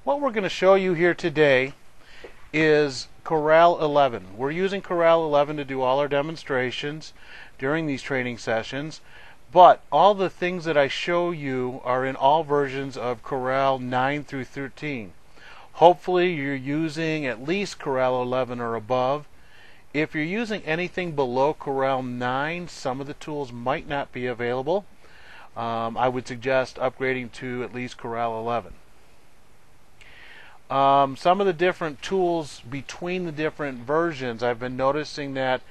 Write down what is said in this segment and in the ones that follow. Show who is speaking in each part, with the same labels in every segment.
Speaker 1: What we're going to show you here today is Corel 11. We're using Corel 11 to do all our demonstrations during these training sessions, but all the things that I show you are in all versions of Corel 9 through 13. Hopefully you're using at least Corel 11 or above. If you're using anything below Corel 9, some of the tools might not be available. I would suggest upgrading to at least Corel 11. Some of the different tools between the different versions, I've been noticing that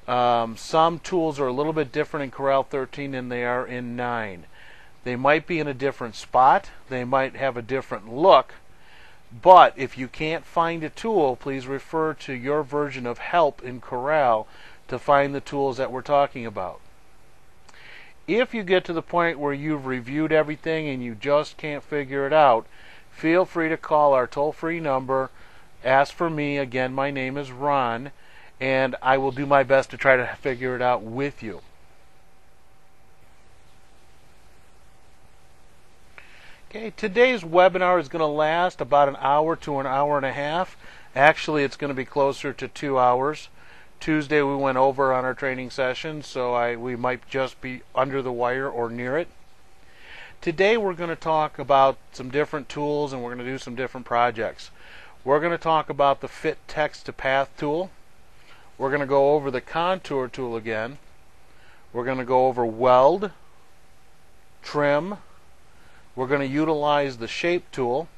Speaker 1: some tools are a little bit different in Corel 13 than they are in 9. They might be in a different spot, they might have a different look, but if you can't find a tool, please refer to your version of help in Corel to find the tools that we're talking about. If you get to the point where you've reviewed everything and you just can't figure it out, feel free to call our toll-free number, ask for me. Again, my name is Ron, and I will do my best to try to figure it out with you. Okay, today's webinar is going to last about an hour to an hour and a half. Actually, it's going to be closer to 2 hours. Tuesday we went over on our training session, so we might just be under the wire or near it. Today we're going to talk about some different tools and we're going to do some different projects. We're going to talk about the Fit Text to Path tool. We're going to go over the Contour tool again. We're going to go over Weld, Trim. We're going to utilize the Shape tool.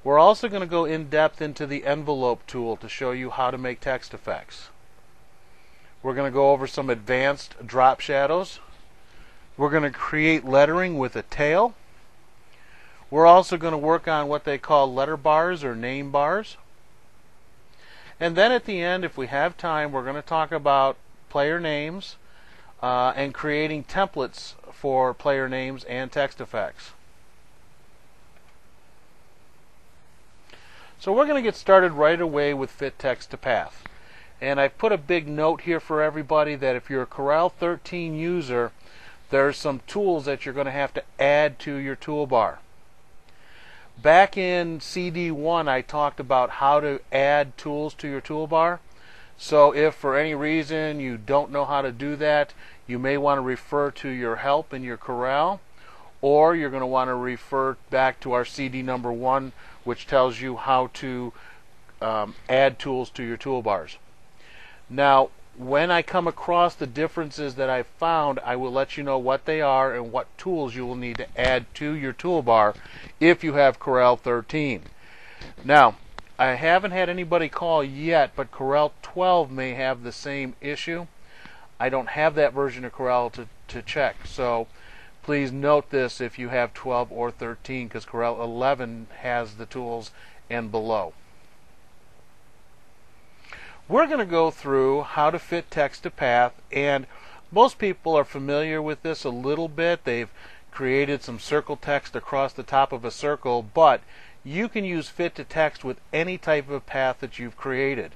Speaker 1: We're also going to go in depth into the Envelope tool to show you how to make text effects. We're going to go over some advanced drop shadows. We're going to create lettering with a tail. We're also going to work on what they call letter bars or name bars. And then at the end, if we have time, we're going to talk about player names and creating templates for player names and text effects. So we're going to get started right away with Fit Text to Path. And I've put a big note here for everybody that if you're a Corel 13 user, there's some tools that you're going to have to add to your toolbar. Back in CD1, I talked about how to add tools to your toolbar. So if for any reason you don't know how to do that, you may want to refer to your help in your Corel, or you're going to want to refer back to our CD number 1, which tells you how to add tools to your toolbars. Now, when I come across the differences that I've found, I will let you know what they are and what tools you will need to add to your toolbar if you have Corel 13. Now, I haven't had anybody call yet, but Corel 12 may have the same issue. I don't have that version of Corel to check, so please note this if you have 12 or 13, because Corel 11 has the tools and below. We're going to go through how to fit text to path, and most people are familiar with this a little bit. They've created some circle text across the top of a circle, but you can use fit to text with any type of path that you've created.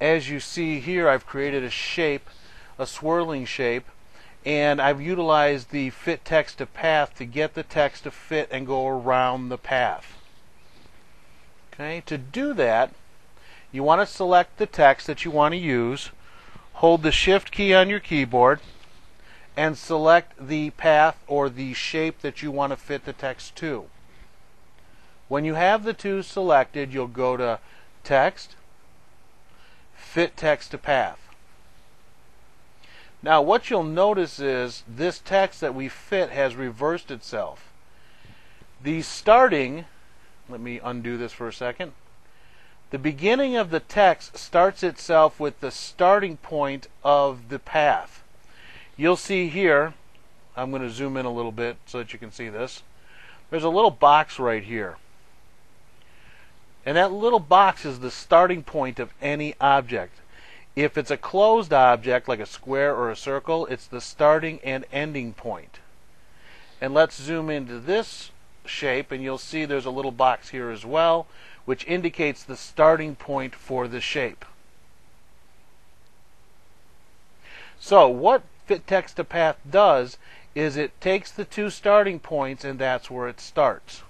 Speaker 1: As you see here, I've created a shape, a swirling shape, and I've utilized the fit text to path to get the text to fit and go around the path. Okay, to do that, you want to select the text that you want to use, hold the Shift key on your keyboard, and select the path or the shape that you want to fit the text to. When you have the two selected, you'll go to Text, Fit Text to Path. Now what you'll notice is this text that we fit has reversed itself. The starting, let me undo this for a second. The beginning of the text starts itself with the starting point of the path. You'll see here, I'm going to zoom in a little bit so that you can see this. There's a little box right here. And that little box is the starting point of any object. If it's a closed object like a square or a circle, it's the starting and ending point. And let's zoom into this shape and you'll see there's a little box here as well, which indicates the starting point for the shape. So what Fit Text to Path does is it takes the two starting points and that's where it starts.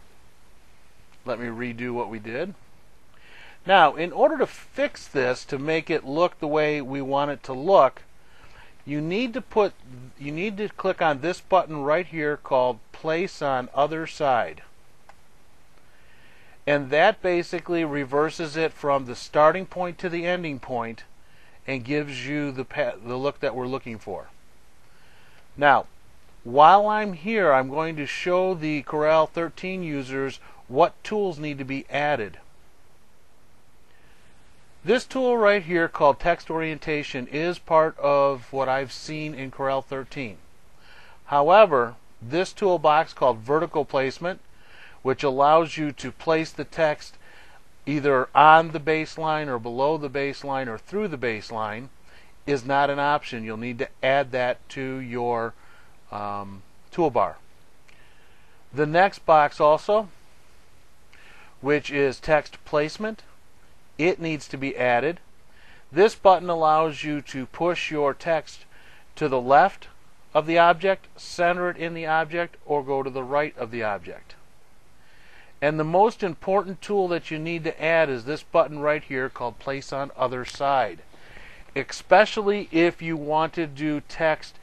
Speaker 1: Let me redo what we did. Now, in order to fix this, to make it look the way we want it to look, you need to click on this button right here called Place on Other Side. And that basically reverses it from the starting point to the ending point and gives you the look that we're looking for. Now, while I'm here, I'm going to show the Corel 13 users what tools need to be added. This tool right here called Text Orientation is part of what I've seen in Corel 13. However, this toolbox called Vertical Placement, which allows you to place the text either on the baseline or below the baseline or through the baseline, is not an option. You'll need to add that to your toolbar. The next box also, which is Text Placement, it needs to be added. This button allows you to push your text to the left of the object, center it in the object, or go to the right of the object. And the most important tool that you need to add is this button right here called Place on Other Side, especially if you want to do text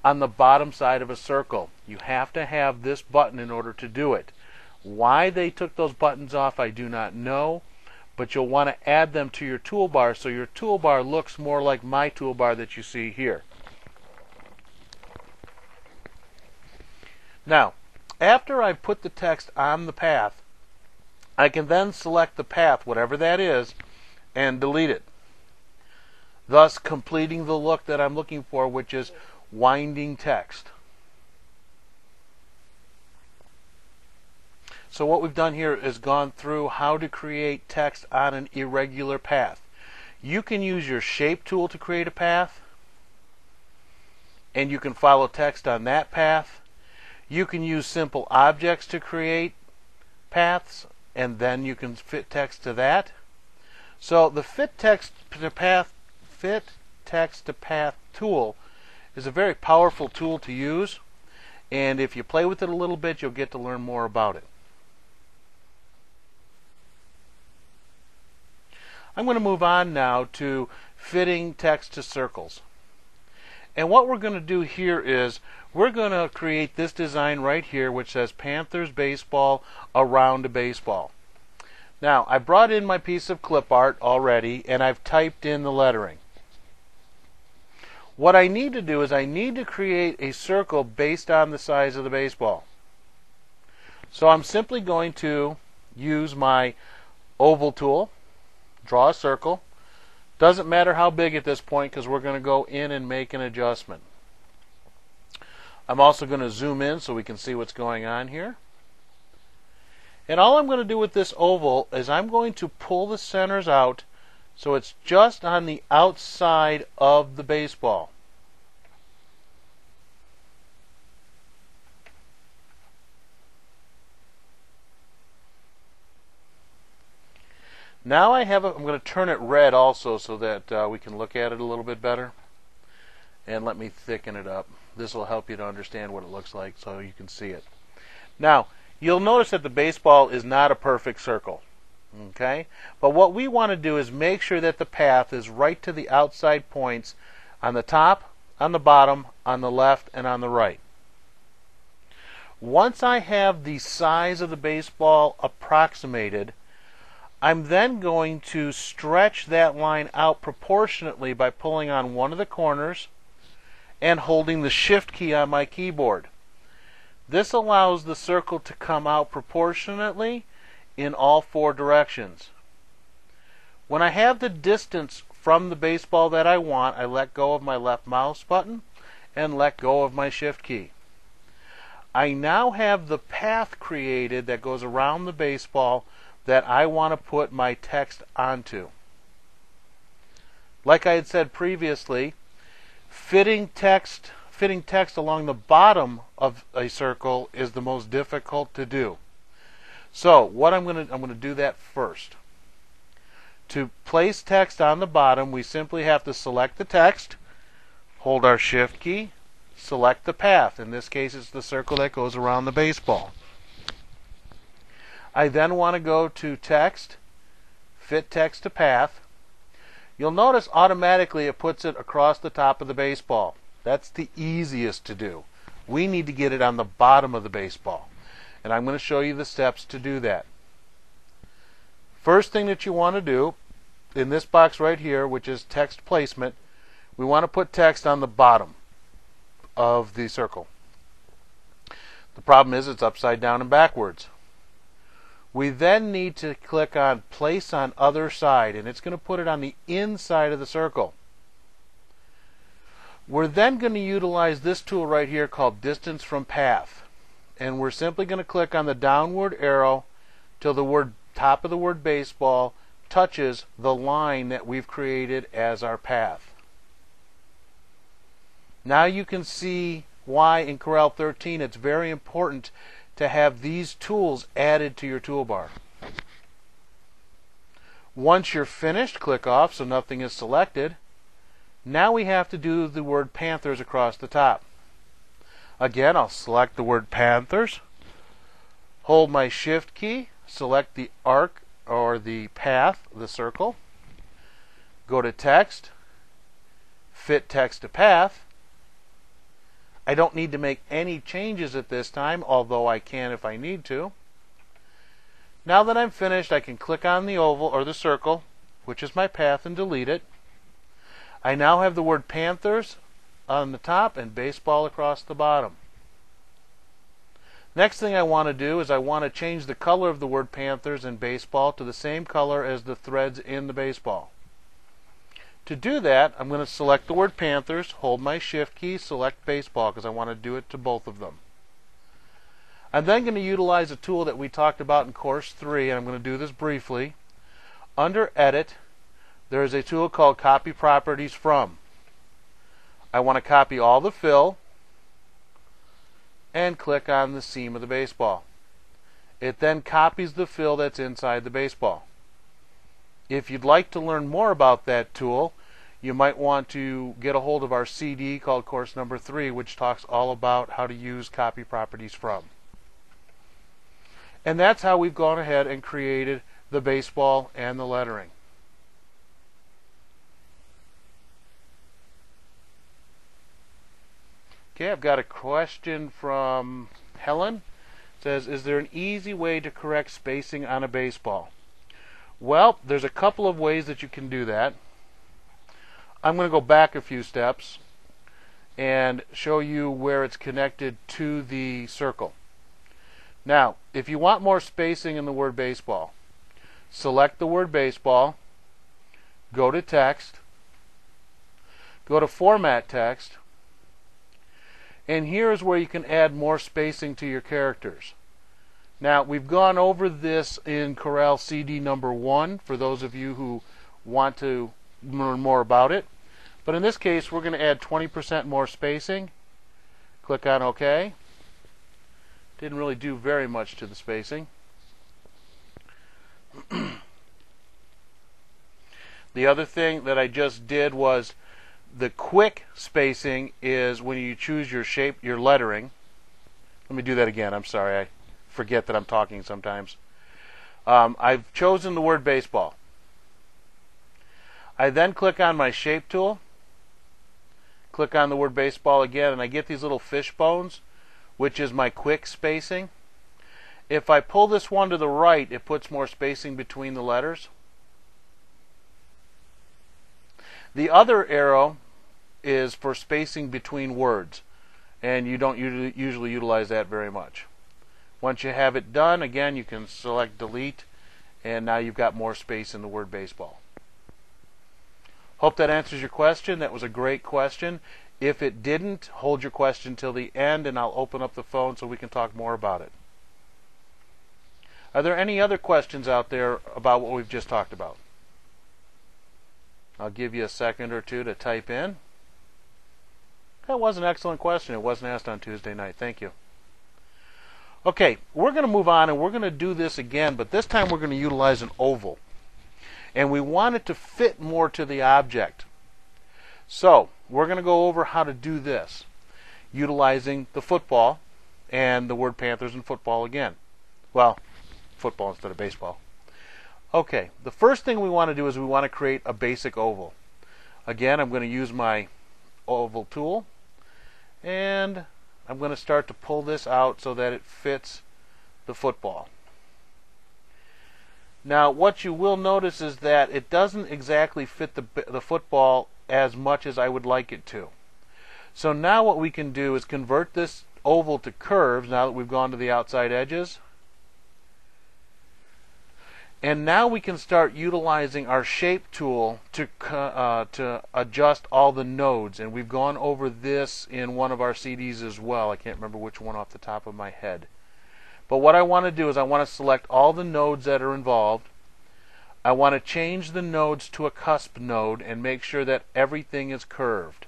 Speaker 1: on the bottom side of a circle. You have to have this button in order to do it. Why they took those buttons off, I do not know, but you'll want to add them to your toolbar so your toolbar looks more like my toolbar that you see here. Now, after I put the text on the path, I can then select the path, whatever that is, and delete it, thus completing the look that I'm looking for, which is winding text. So what we've done here is gone through how to create text on an irregular path. You can use your shape tool to create a path, and you can follow text on that path. You can use simple objects to create paths, and then you can fit text to that. So the Fit Text to Path tool is a very powerful tool to use, and if you play with it a little bit, you'll get to learn more about it. I'm going to move on now to fitting text to circles. And what we're going to do here is we're going to create this design right here which says Panthers baseball around a baseball. Now, I brought in my piece of clip art already and I've typed in the lettering. What I need to do is I need to create a circle based on the size of the baseball. So I'm simply going to use my oval tool, draw a circle. Doesn't matter how big at this point because we're going to go in and make an adjustment. I'm also going to zoom in so we can see what's going on here. And all I'm going to do with this oval is I'm going to pull the centers out so it's just on the outside of the baseball. Now I'm going to turn it red also so that we can look at it a little bit better. And let me thicken it up. This will help you to understand what it looks like so you can see it. Now, you'll notice that the baseball is not a perfect circle. Okay? But what we want to do is make sure that the path is right to the outside points on the top, on the bottom, on the left, and on the right. Once I have the size of the baseball approximated, I'm then going to stretch that line out proportionately by pulling on one of the corners and holding the Shift key on my keyboard. This allows the circle to come out proportionately in all four directions. When I have the distance from the baseball that I want, I let go of my left mouse button and let go of my Shift key. I now have the path created that goes around the baseball that I want to put my text onto. Like I had said previously, fitting text along the bottom of a circle is the most difficult to do. So what I'm going to do that first. To place text on the bottom, we simply have to select the text, hold our Shift key, select the path. In this case, it's the circle that goes around the baseball. I then want to go to text, fit text to path. You'll notice automatically it puts it across the top of the baseball. That's the easiest to do. We need to get it on the bottom of the baseball. And I'm going to show you the steps to do that. First thing that you want to do in this box right here, which is text placement, we want to put text on the bottom of the circle. The problem is it's upside down and backwards. We then need to click on place on other side, and it's going to put it on the inside of the circle. We're then going to utilize this tool right here called distance from path, and we're simply going to click on the downward arrow till the top of the word baseball touches the line that we've created as our path. Now you can see why in Corel 13 it's very important to have these tools added to your toolbar. Once you're finished, click off so nothing is selected. Now we have to do the word Panthers across the top. Again, I'll select the word Panthers, hold my Shift key, select the arc or the path, the circle, go to text, fit text to path. I don't need to make any changes at this time, although I can if I need to. Now that I'm finished, I can click on the oval or the circle, which is my path, and delete it. I now have the word Panthers on the top and baseball across the bottom. Next thing I want to do is I want to change the color of the word Panthers and baseball to the same color as the threads in the baseball. To do that, I'm going to select the word Panthers, hold my Shift key, select baseball because I want to do it to both of them. I'm then going to utilize a tool that we talked about in Course 3, and I'm going to do this briefly. Under Edit, there is a tool called Copy Properties From. I want to copy all the fill and click on the seam of the baseball. It then copies the fill that's inside the baseball. If you'd like to learn more about that tool, you might want to get a hold of our CD called Course Number 3, which talks all about how to use Copy Properties From. And that's how we've gone ahead and created the baseball and the lettering. Okay, I've got a question from Helen. It says, is there an easy way to correct spacing on a baseball? Well, there's a couple of ways that you can do that. I'm going to go back a few steps and show you where it's connected to the circle. Now, if you want more spacing in the word baseball, select the word baseball, go to text, go to format text, and here's where you can add more spacing to your characters. Now, we've gone over this in Corel CD number 1 for those of you who want to learn more about it. But in this case, we're going to add 20% more spacing. Click on OK. Didn't really do very much to the spacing. The other thing that I just did was the quick spacing is when you choose your shape, your lettering. Let me do that again. I'm sorry. I forget that I'm talking sometimes. I've chosen the word baseball. I then click on my shape tool, click on the word baseball again, and I get these little fish bones, which is my quick spacing. If I pull this one to the right, it puts more spacing between the letters. The other arrow is for spacing between words, and you don't usually utilize that very much. Once you have it done, again, you can select delete, and now you've got more space in the word baseball. Hope that answers your question. That was a great question. If it didn't, hold your question till the end, and I'll open up the phone so we can talk more about it. Are there any other questions out there about what we've just talked about? I'll give you a second or two to type in. That was an excellent question. It wasn't asked on Tuesday night. Thank you. Okay, we're going to move on, and we're going to do this again, but this time we're going to utilize an oval. And we want it to fit more to the object. So, we're going to go over how to do this, utilizing the football and the word Panthers and football again. Well, football instead of baseball. Okay, the first thing we want to do is we want to create a basic oval. Again, I'm going to use my oval tool, and I'm going to start to pull this out so that it fits the football. Now, what you will notice is that it doesn't exactly fit the football as much as I would like it to. So now what we can do is convert this oval to curves now that we've gone to the outside edges. And now we can start utilizing our shape tool to adjust all the nodes. And we've gone over this in one of our CDs as well. I can't remember which one off the top of my head. But what I want to do is I want to select all the nodes that are involved. I want to change the nodes to a cusp node and make sure that everything is curved.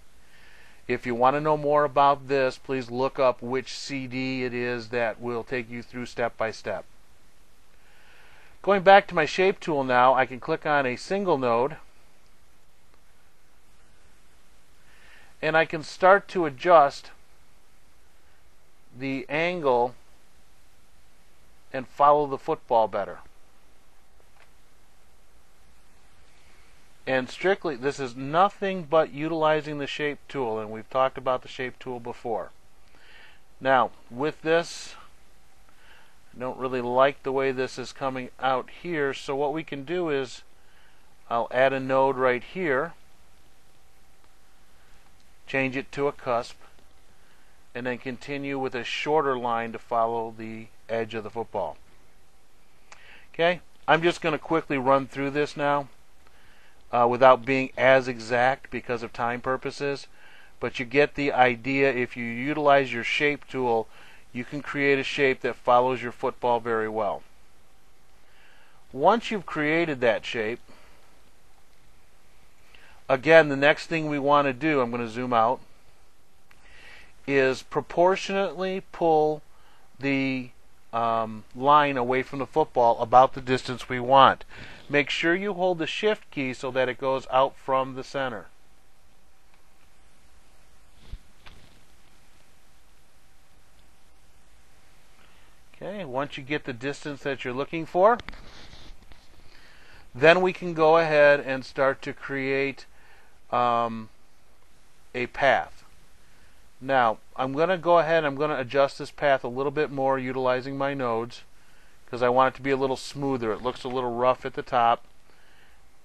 Speaker 1: If you want to know more about this, please look up which CD it is that will take you through step by step. Going back to my shape tool now, I can click on a single node and I can start to adjust the angle and follow the football better. And strictly, this is nothing but utilizing the shape tool, and we've talked about the shape tool before. Now, with this, I don't really like the way this is coming out here, so what we can do is I'll add a node right here, change it to a cusp, and then continue with a shorter line to follow the edge of the football. Okay, I'm just going to quickly run through this now without being as exact because of time purposes, but you get the idea. If you utilize your shape tool, you can create a shape that follows your football very well. Once you've created that shape, again, the next thing we want to do, I'm going to zoom out, is proportionately pull the line away from the football about the distance we want. Make sure you hold the shift key so that it goes out from the center. Okay, once you get the distance that you're looking for, then we can go ahead and start to create a path. Now, I'm going to go ahead and I'm going to adjust this path a little bit more utilizing my nodes because I want it to be a little smoother. It looks a little rough at the top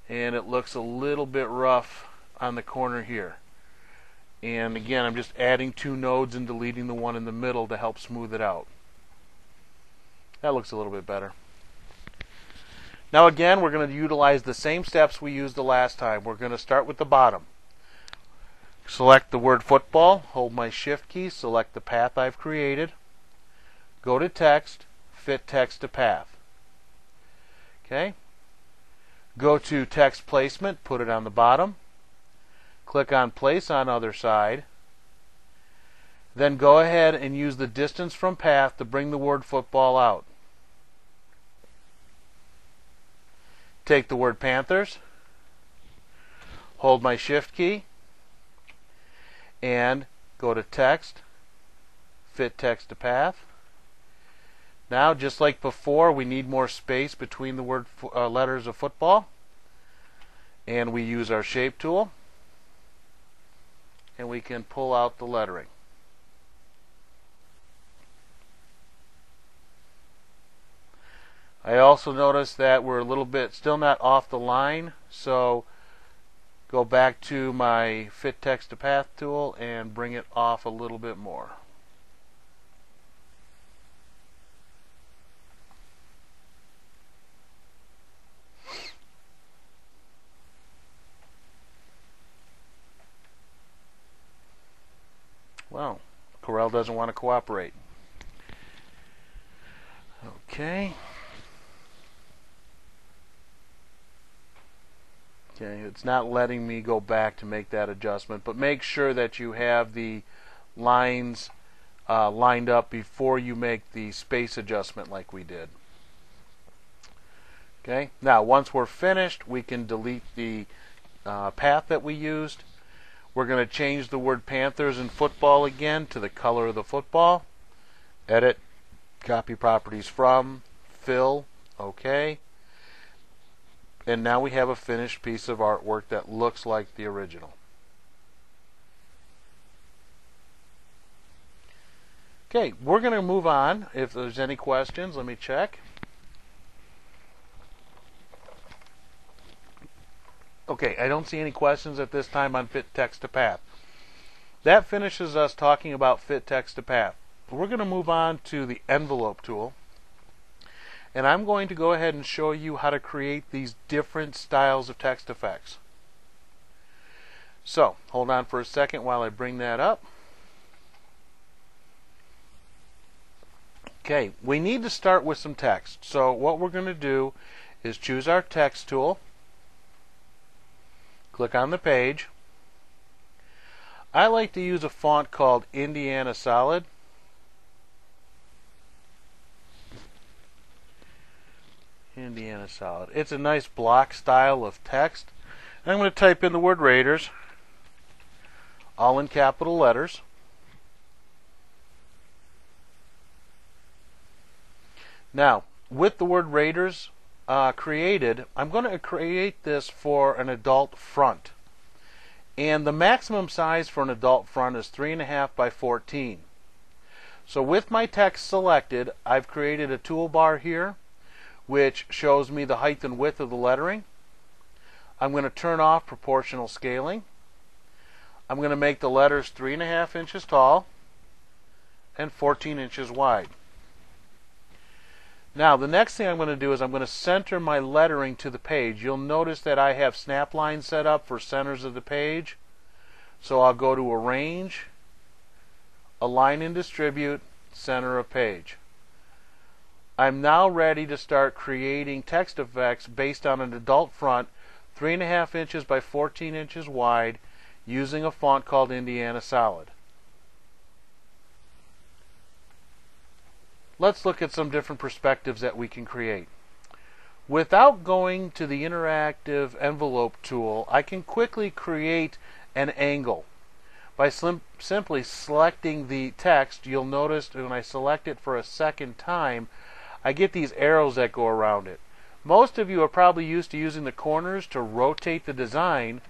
Speaker 1: and it looks a little bit rough on the corner here. And again, I'm just adding two nodes and deleting the one in the middle to help smooth it out. That looks a little bit better. Now again, we're going to utilize the same steps we used the last time. We're going to start with the bottom. Select the word football, hold my shift key, select the path I've created, go to text, fit text to path. Okay? Go to text placement, put it on the bottom, click on place on other side, then go ahead and use the distance from path to bring the word football out. Take the word Panthers, hold my shift key, and go to text, fit text to path. Now, just like before, we need more space between the word letters of football, and we use our shape tool, and we can pull out the lettering. I also notice that we're a little bit still not off the line, so go back to my fit text to path tool and bring it off a little bit more. Well, Corel doesn't want to cooperate. Okay. Okay, it's not letting me go back to make that adjustment, but make sure that you have the lines lined up before you make the space adjustment like we did. Okay, now once we're finished, we can delete the path that we used. We're going to change the word Panthers and football again to the color of the football. Edit, copy properties from, fill, OK. And now we have a finished piece of artwork that looks like the original. Okay, we're going to move on. If there's any questions, let me check. Okay, I don't see any questions at this time on fit text to path. That finishes us talking about fit text to path. We're going to move on to the envelope tool. And I'm going to go ahead and show you how to create these different styles of text effects. So, hold on for a second while I bring that up. Okay, we need to start with some text. So what we're going to do is choose our text tool, click on the page. I like to use a font called Indiana Solid. Indiana Solid. It's a nice block style of text. I'm going to type in the word Raiders, all in capital letters. Now, with the word Raiders created, I'm going to create this for an adult front. And the maximum size for an adult front is 3.5 by 14. So with my text selected, I've created a toolbar here which shows me the height and width of the lettering. I'm going to turn off proportional scaling. I'm going to make the letters 3.5 inches tall and 14 inches wide. Now the next thing I'm going to do is I'm going to center my lettering to the page. You'll notice that I have snap lines set up for centers of the page. So I'll go to Arrange, Align and Distribute, Center of Page. I'm now ready to start creating text effects based on an adult front, 3.5 inches by 14 inches wide, using a font called Indiana Solid. Let's look at some different perspectives that we can create. Without going to the interactive envelope tool, I can quickly create an angle. By simply selecting the text, you'll notice when I select it for a second time, I get these arrows that go around it. Most of you are probably used to using the corners to rotate the design,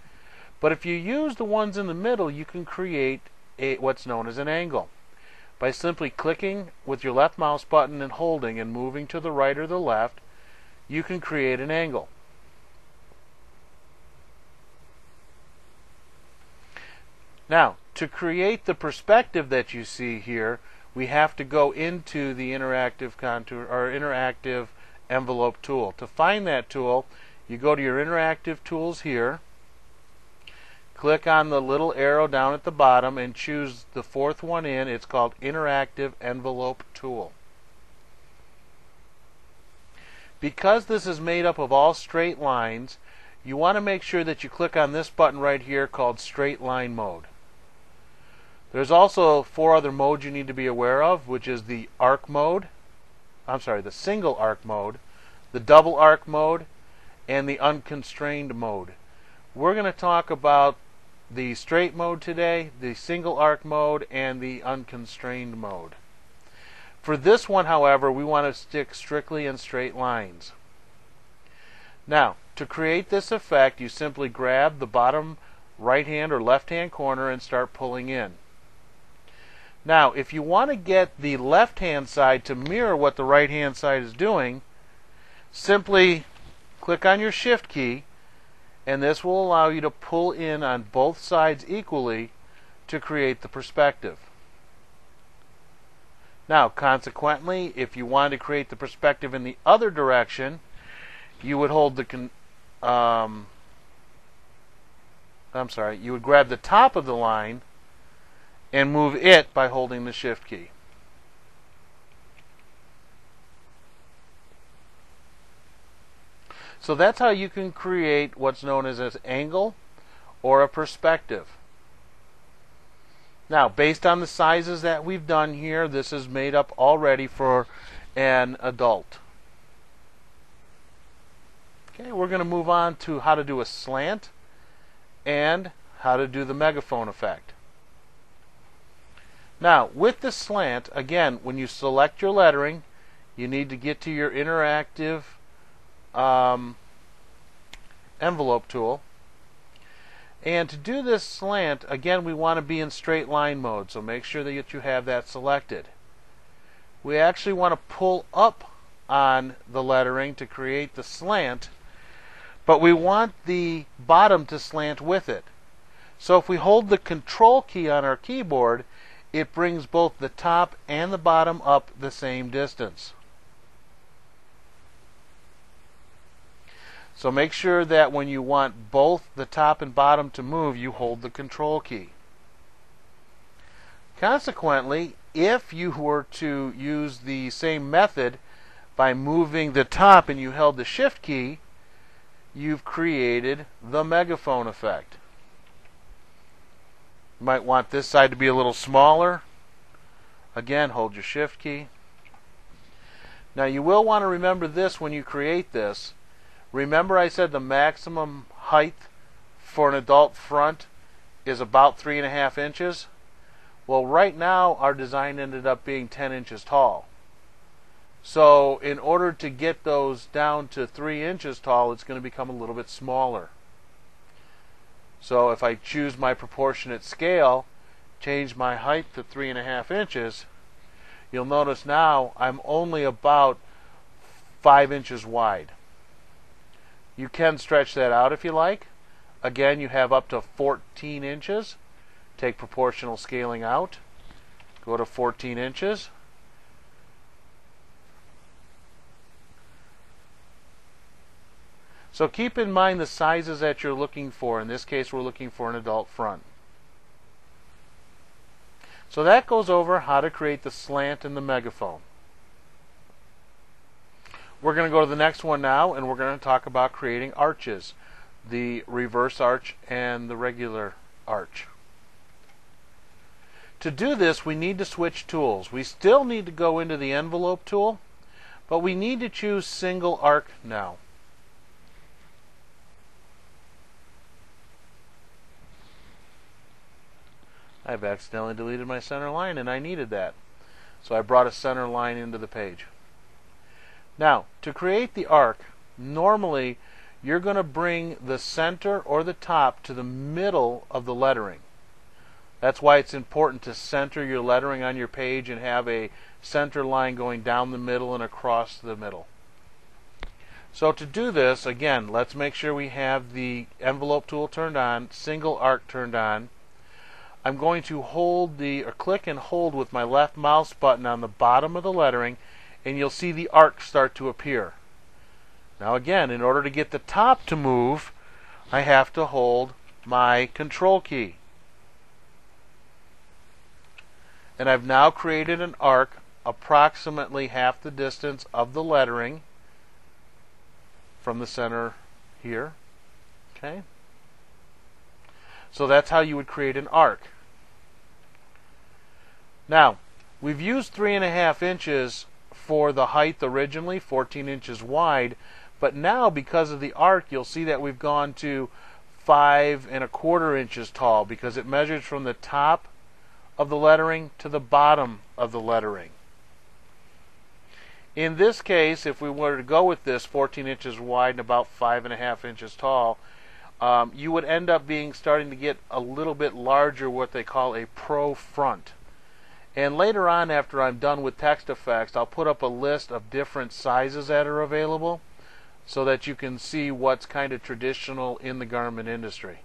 Speaker 1: but if you use the ones in the middle, you can create what's known as an angle. By simply clicking with your left mouse button and holding and moving to the right or the left, you can create an angle. Now, to create the perspective that you see here, we have to go into the interactive contour or interactive envelope tool. To find that tool, you go to your interactive tools here, click on the little arrow down at the bottom and choose the fourth one in. It's called Interactive Envelope Tool. Because this is made up of all straight lines, you want to make sure that you click on this button right here called Straight Line Mode. There's also 4 other modes you need to be aware of, which is the arc mode, the single arc mode, the double arc mode, and the unconstrained mode. We're going to talk about the straight mode today, the single arc mode, and the unconstrained mode. For this one, however, we want to stick strictly in straight lines. Now, to create this effect, you simply grab the bottom right hand or left hand corner and start pulling in. Now, if you want to get the left hand side to mirror what the right hand side is doing, simply click on your Shift key, and this will allow you to pull in on both sides equally to create the perspective. Now, consequently, if you wanted to create the perspective in the other direction, you would hold the you would grab the top of the line and move it by holding the Shift key. So that's how you can create what's known as an angle or a perspective. Now, based on the sizes that we've done here, this is made up already for an adult. Okay, we're going to move on to how to do a slant and how to do the megaphone effect. Now, with the slant, again, when you select your lettering, you need to get to your interactive envelope tool. And to do this slant, again, we want to be in straight line mode, so make sure that you have that selected. We actually want to pull up on the lettering to create the slant, but we want the bottom to slant with it. So if we hold the Control key on our keyboard, it brings both the top and the bottom up the same distance. So make sure that when you want both the top and bottom to move, you hold the Control key. Consequently, if you were to use the same method by moving the top and you held the Shift key, you've created the megaphone effect. You might want this side to be a little smaller. Again, hold your Shift key. Now you will want to remember this when you create this. Remember I said the maximum height for an adult front is about 3.5 inches? Well, right now our design ended up being 10 inches tall. So in order to get those down to 3 inches tall, it's going to become a little bit smaller. So if I choose my proportionate scale, change my height to 3.5 inches, you'll notice now I'm only about 5 inches wide. You can stretch that out if you like. Again, you have up to 14 inches. Take proportional scaling out. Go to 14 inches. So keep in mind the sizes that you're looking for. In this case, we're looking for an adult front. So that goes over how to create the slant and the megaphone. We're going to go to the next one now, and we're going to talk about creating arches, the reverse arch and the regular arch. To do this, we need to switch tools. We still need to go into the envelope tool, but we need to choose single arc now. I've accidentally deleted my center line, and I needed that. So I brought a center line into the page. Now, to create the arc, normally you're going to bring the center or the top to the middle of the lettering. That's why it's important to center your lettering on your page and have a center line going down the middle and across the middle. So to do this, again, let's make sure we have the envelope tool turned on, single arc turned on. I'm going to click and hold with my left mouse button on the bottom of the lettering, and you'll see the arc start to appear. Now again, in order to get the top to move, I have to hold my Control key. And I've now created an arc approximately half the distance of the lettering from the center here. Okay? So that's how you would create an arc. Now, we've used 3.5 inches for the height originally, 14 inches wide, but now because of the arc, you'll see that we've gone to 5.25 inches tall because it measures from the top of the lettering to the bottom of the lettering. In this case, if we were to go with this 14 inches wide and about 5.5 inches tall, you would end up starting to get a little bit larger, what they call a pro front. And later on, after I'm done with text effects, I'll put up a list of different sizes that are available so that you can see what's kind of traditional in the garment industry.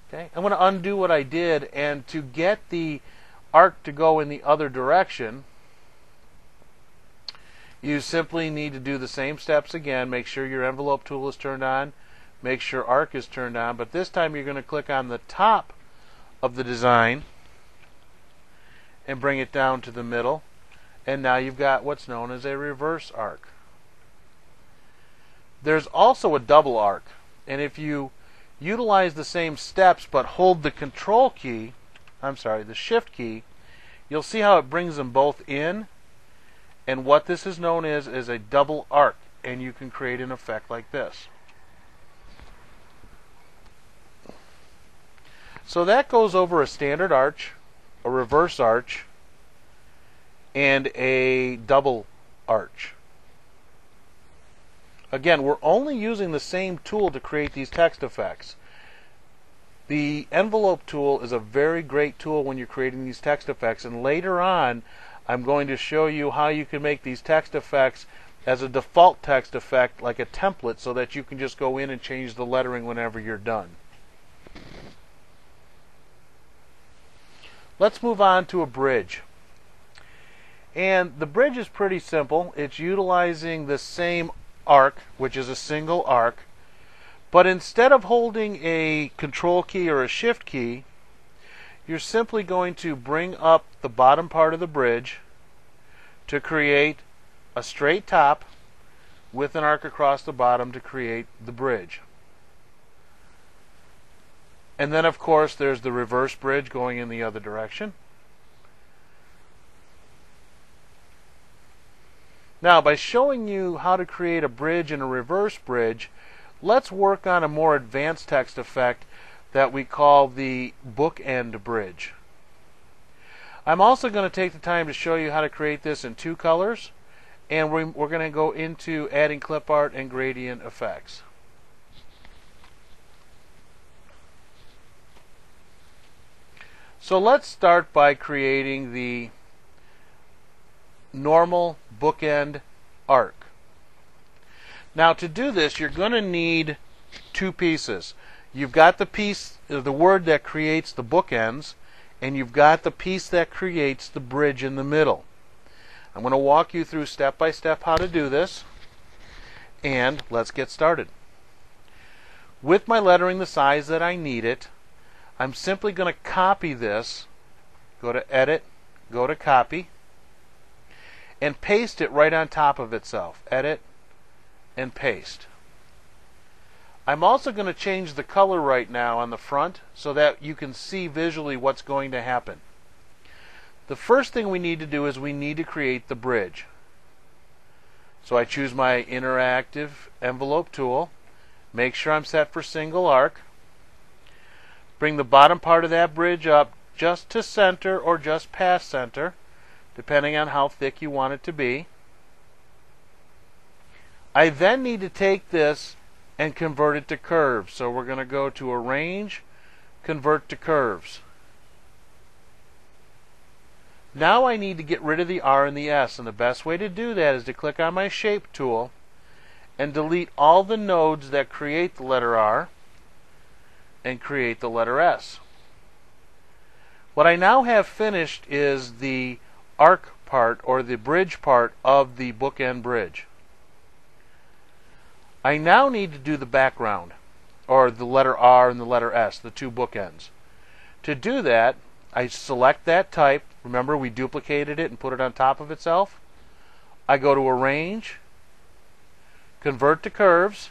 Speaker 1: Okay, I'm going to undo what I did, and to get the arc to go in the other direction, you simply need to do the same steps again. Make sure your envelope tool is turned on. Make sure arc is turned on. But this time you're going to click on the top of the design and bring it down to the middle. And now you've got what's known as a reverse arc. There's also a double arc. And if you utilize the same steps but hold the Control key, the Shift key, you'll see how it brings them both in. And what this is known as is a double arc, and you can create an effect like this. So that goes over a standard arch, a reverse arch, and a double arch. Again, we're only using the same tool to create these text effects. The envelope tool is a very great tool when you're creating these text effects, and later on I'm going to show you how you can make these text effects as a default text effect, like a template, so that you can just go in and change the lettering whenever you're done. Let's move on to a bridge. And the bridge is pretty simple. It's utilizing the same arc, which is a single arc, but instead of holding a control key or a shift key, you're simply going to bring up the bottom part of the bridge to create a straight top with an arc across the bottom to create the bridge. And then of course there's the reverse bridge going in the other direction. Now, by showing you how to create a bridge and a reverse bridge, let's work on a more advanced text effect that we call the bookend bridge. I'm also going to take the time to show you how to create this in two colors, and we're going to go into adding clip art and gradient effects. So let's start by creating the normal bookend arc. Now, to do this, you're going to need two pieces. You've got the piece, the word that creates the bookends, and you've got the piece that creates the bridge in the middle. I'm going to walk you through step by step how to do this, and let's get started. With my lettering the size that I need it, I'm simply going to copy this, go to Edit, go to Copy, and paste it right on top of itself. Edit and paste. I'm also going to change the color right now on the front so that you can see visually what's going to happen. The first thing we need to do is we need to create the bridge. So I choose my interactive envelope tool, make sure I'm set for single arc, bring the bottom part of that bridge up just to center or just past center, depending on how thick you want it to be. I then need to take this and convert it to curves. So we're going to go to Arrange, Convert to Curves. Now I need to get rid of the R and the S, and the best way to do that is to click on my Shape tool and delete all the nodes that create the letter R and create the letter S. What I now have finished is the arc part, or the bridge part, of the bookend bridge. I now need to do the background, or the letter R and the letter S, the two bookends. To do that, I select that type. Remember, we duplicated it and put it on top of itself. I go to Arrange, Convert to Curves,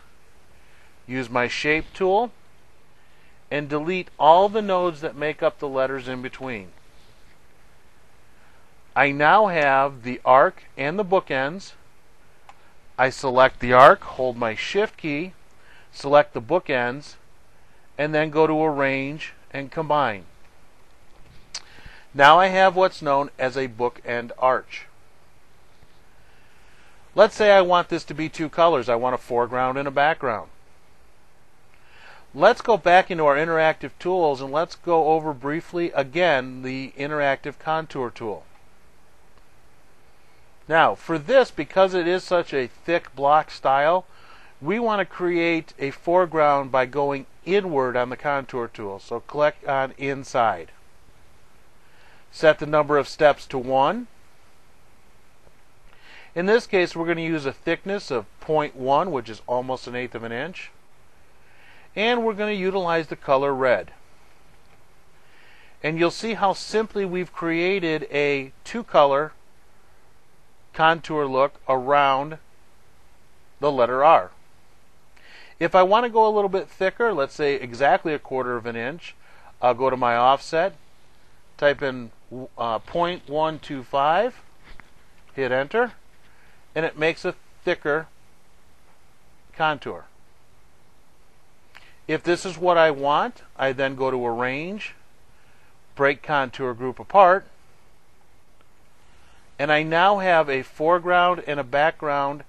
Speaker 1: use my Shape tool, and delete all the nodes that make up the letters in between. I now have the arc and the bookends. I select the arc, hold my Shift key, select the bookends, and then go to Arrange and Combine. Now I have what's known as a bookend arch. Let's say I want this to be two colors. I want a foreground and a background. Let's go back into our interactive tools and let's go over briefly again the interactive contour tool. Now, for this, because it is such a thick block style, we want to create a foreground by going inward on the contour tool. So click on Inside. Set the number of steps to 1. In this case, we're going to use a thickness of 0.1, which is almost 1/8 of an inch. And we're going to utilize the color red. And you'll see how simply we've created a two-color contour look around the letter R. If I want to go a little bit thicker, let's say exactly 1/4 of an inch, I'll go to my offset, type in 0.125, hit enter, and it makes a thicker contour. If this is what I want, I then go to Arrange, Break Contour Group Apart, and I now have a foreground and a background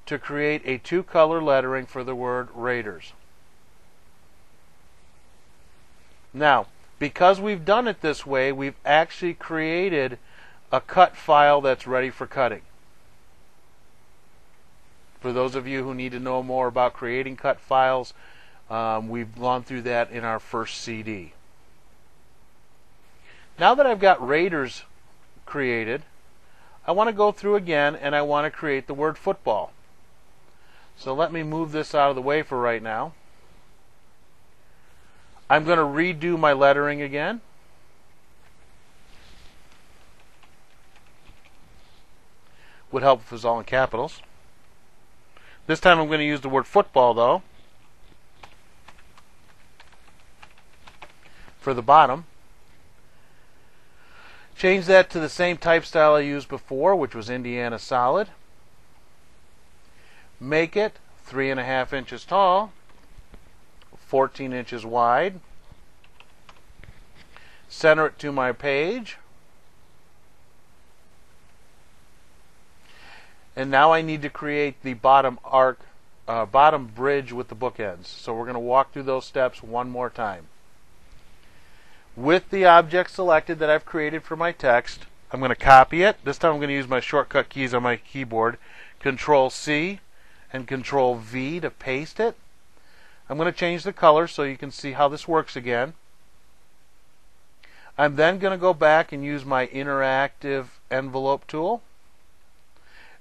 Speaker 1: to create a two-color lettering for the word Raiders. Now, because we've done it this way, we've actually created a cut file that's ready for cutting. For those of you who need to know more about creating cut files, we've gone through that in our first CD. Now that I've got Raiders created, I want to go through again and I want to create the word football. So let me move this out of the way for right now. I'm going to redo my lettering again. Would help if it was all in capitals. This time I'm going to use the word football though for the bottom. Change that to the same type style I used before, which was Indiana solid. Make it 3.5 inches tall, 14 inches wide. Center it to my page. And now I need to create the bottom bridge with the bookends. So we're going to walk through those steps one more time. With the object selected that I've created for my text, I'm going to copy it. This time I'm going to use my shortcut keys on my keyboard, Control-C and Control-V to paste it. I'm going to change the color so you can see how this works again. I'm then going to go back and use my interactive envelope tool.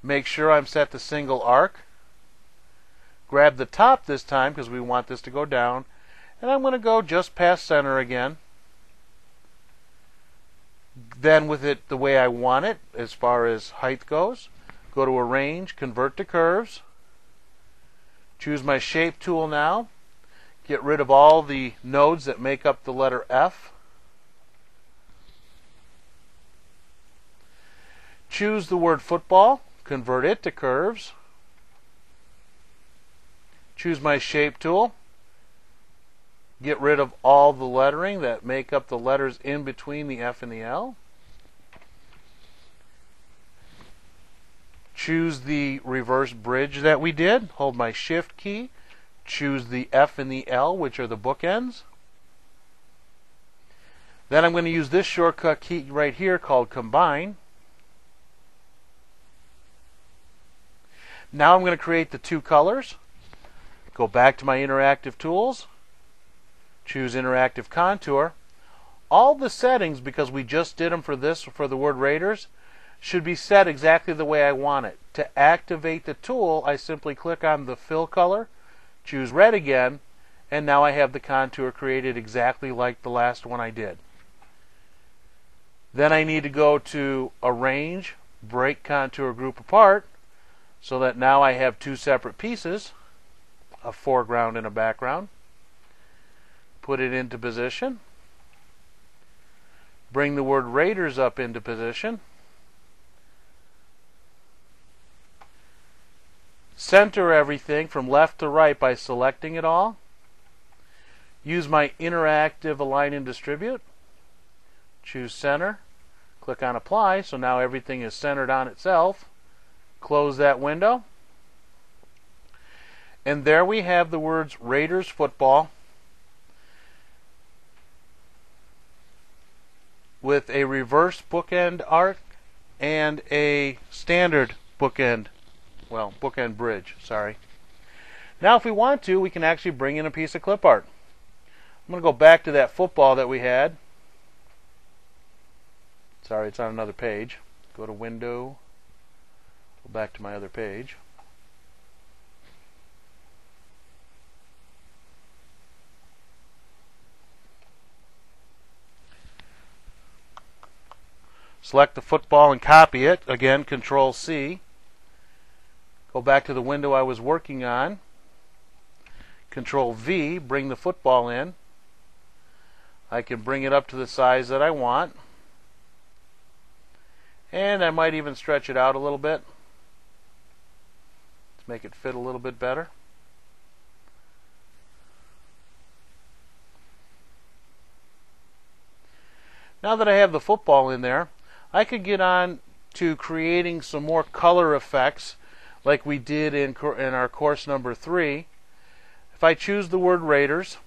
Speaker 1: Make sure I'm set to single arc. Grab the top this time because we want this to go down. And I'm going to go just past center again. Then with it the way I want it as far as height goes, go to Arrange, Convert to Curves. Choose my Shape tool now. Get rid of all the nodes that make up the letter F. Choose the word football. Convert it to curves. Choose my Shape tool. Get rid of all the lettering that make up the letters in between the F and the L. Choose the reverse bridge that we did. Hold my Shift key. Choose the F and the L, which are the bookends. Then I'm going to use this shortcut key right here called Combine. Now I'm going to create the two colors. Go back to my interactive tools. Choose Interactive Contour. All the settings, because we just did them for the word Raiders, should be set exactly the way I want it. To activate the tool, I simply click on the fill color, choose red again, and now I have the contour created exactly like the last one I did. Then I need to go to Arrange, Break Contour Group Apart, so that now I have two separate pieces, a foreground and a background. Put it into position. Bring the word Raiders up into position. Center everything from left to right by selecting it all. Use my interactive Align and Distribute. Choose Center. Click on Apply, so now everything is centered on itself. Close that window. And there we have the words Raiders Football with a reverse bookend arc and a standard bookend bridge, sorry. Now if we want to, we can actually bring in a piece of clip art. I'm going to go back to that football that we had. Sorry, it's on another page. Go to Window, go back to my other page. Select the football and copy it. Again, Control-C. Go back to the window I was working on. Control-V, bring the football in. I can bring it up to the size that I want. And I might even stretch it out a little bit to make it fit a little bit better. Now that I have the football in there, I could get on to creating some more color effects, like we did in our course number 3. If I choose the word Raiders,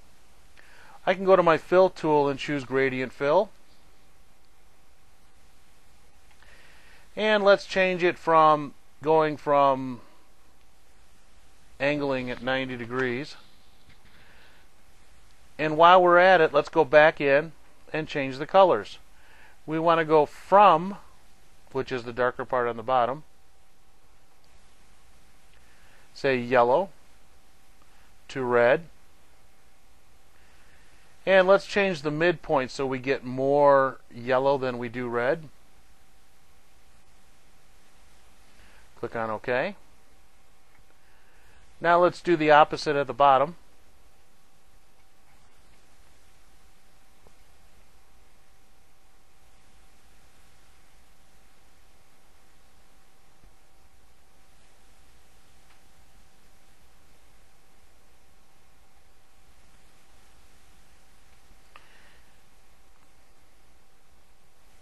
Speaker 1: I can go to my fill tool and choose gradient fill. And let's change it from going from angling at 90 degrees. And while we're at it, let's go back in and change the colors. We want to go from, which is the darker part on the bottom, say yellow, to red. And let's change the midpoint so we get more yellow than we do red. Click on OK. Now let's do the opposite at the bottom.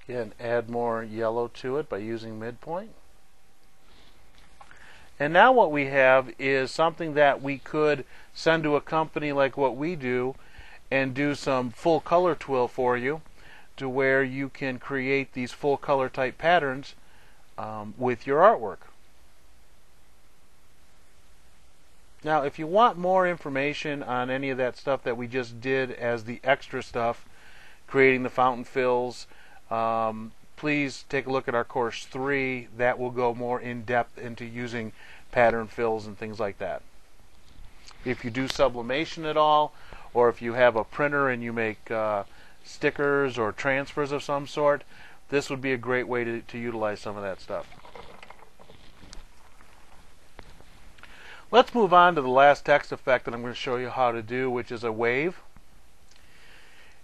Speaker 1: Again, add more yellow to it by using midpoint. And now what we have is something that we could send to a company like what we do and do some full color twill for you, to where you can create these full color type patterns with your artwork. Now if you want more information on any of that stuff that we just did as the extra stuff, creating the fountain fills, please take a look at our course 3. That will go more in depth into using pattern fills and things like that. If you do sublimation at all, or if you have a printer and you make stickers or transfers of some sort, this would be a great way to utilize some of that stuff. Let's move on to the last text effect that I'm going to show you how to do, which is a wave.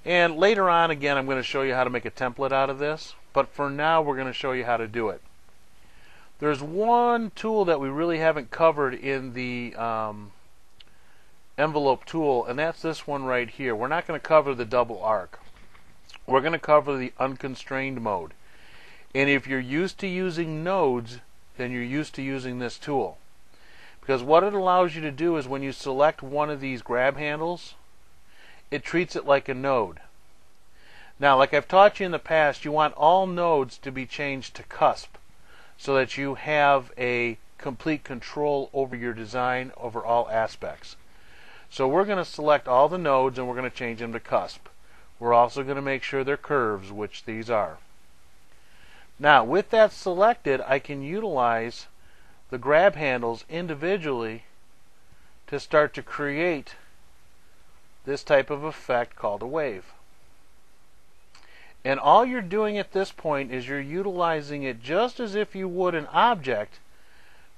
Speaker 1: And later on, again, I'm going to show you how to make a template out of this. But for now, we're going to show you how to do it. There's one tool that we really haven't covered in the envelope tool, and that's this one right here. We're not going to cover the double arc. We're going to cover the unconstrained mode. And if you're used to using nodes, then you're used to using this tool. Because what it allows you to do is when you select one of these grab handles, it treats it like a node. Now, like I've taught you in the past, you want all nodes to be changed to cusp so that you have a complete control over your design over all aspects. So we're going to select all the nodes and we're going to change them to cusp. We're also going to make sure they're curves, which these are. Now, with that selected, I can utilize the grab handles individually to start to create this type of effect called a wave. And all you're doing at this point is you're utilizing it just as if you would an object,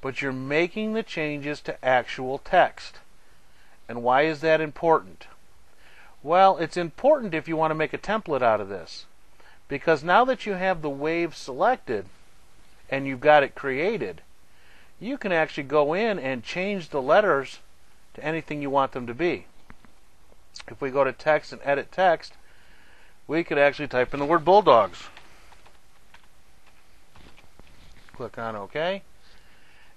Speaker 1: but you're making the changes to actual text. And why is that important? Well, it's important if you want to make a template out of this. Because now that you have the wave selected and you've got it created, you can actually go in and change the letters to anything you want them to be. If we go to text and edit text, we could actually type in the word bulldogs. Click on OK,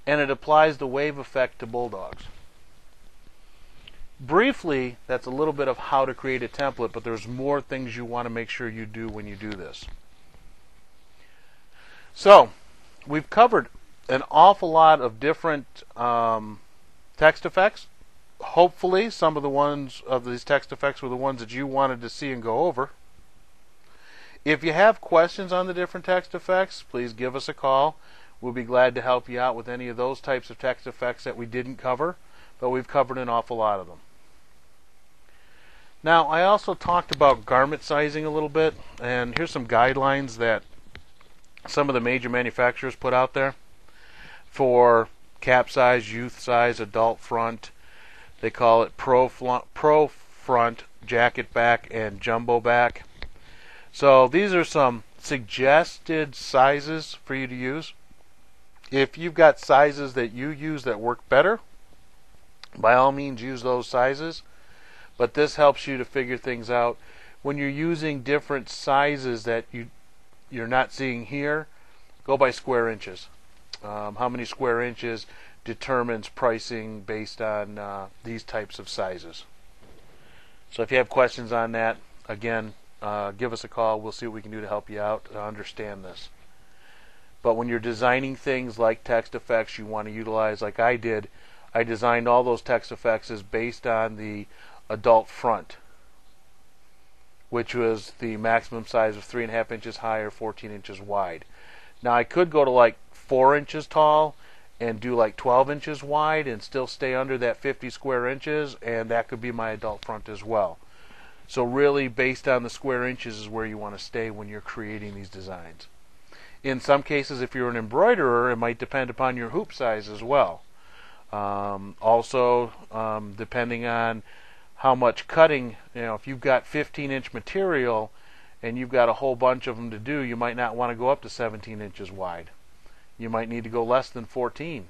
Speaker 1: and it applies the wave effect to bulldogs. Briefly, that's a little bit of how to create a template, but there's more things you want to make sure you do when you do this. So, we've covered an awful lot of different text effects. Hopefully, some of the ones of these text effects were the ones that you wanted to see and go over. If you have questions on the different text effects, please give us a call. We'll be glad to help you out with any of those types of text effects that we didn't cover, but we've covered an awful lot of them. Now, I also talked about garment sizing a little bit, and here's some guidelines that some of the major manufacturers put out there for cap size, youth size, adult front. They call it pro front, jacket back, and jumbo back. So these are some suggested sizes for you to use. If you've got sizes that you use that work better, by all means use those sizes. But this helps you to figure things out. When you're using different sizes that you're not seeing here, go by square inches. How many square inches determines pricing based on these types of sizes. So if you have questions on that, again, give us a call. We'll see what we can do to help you out to understand this. But when you're designing things like text effects, you want to utilize, like I did, I designed all those text effects as based on the adult front, which was the maximum size of 3.5 inches high or 14 inches wide. Now I could go to like 4 inches tall and do like 12 inches wide and still stay under that 50 square inches, and that could be my adult front as well. So really based on the square inches is where you want to stay when you're creating these designs. In some cases, if you're an embroiderer, it might depend upon your hoop size as well. Also, depending on how much cutting, if you've got 15-inch material and you've got a whole bunch of them to do, you might not want to go up to 17 inches wide. You might need to go less than 14.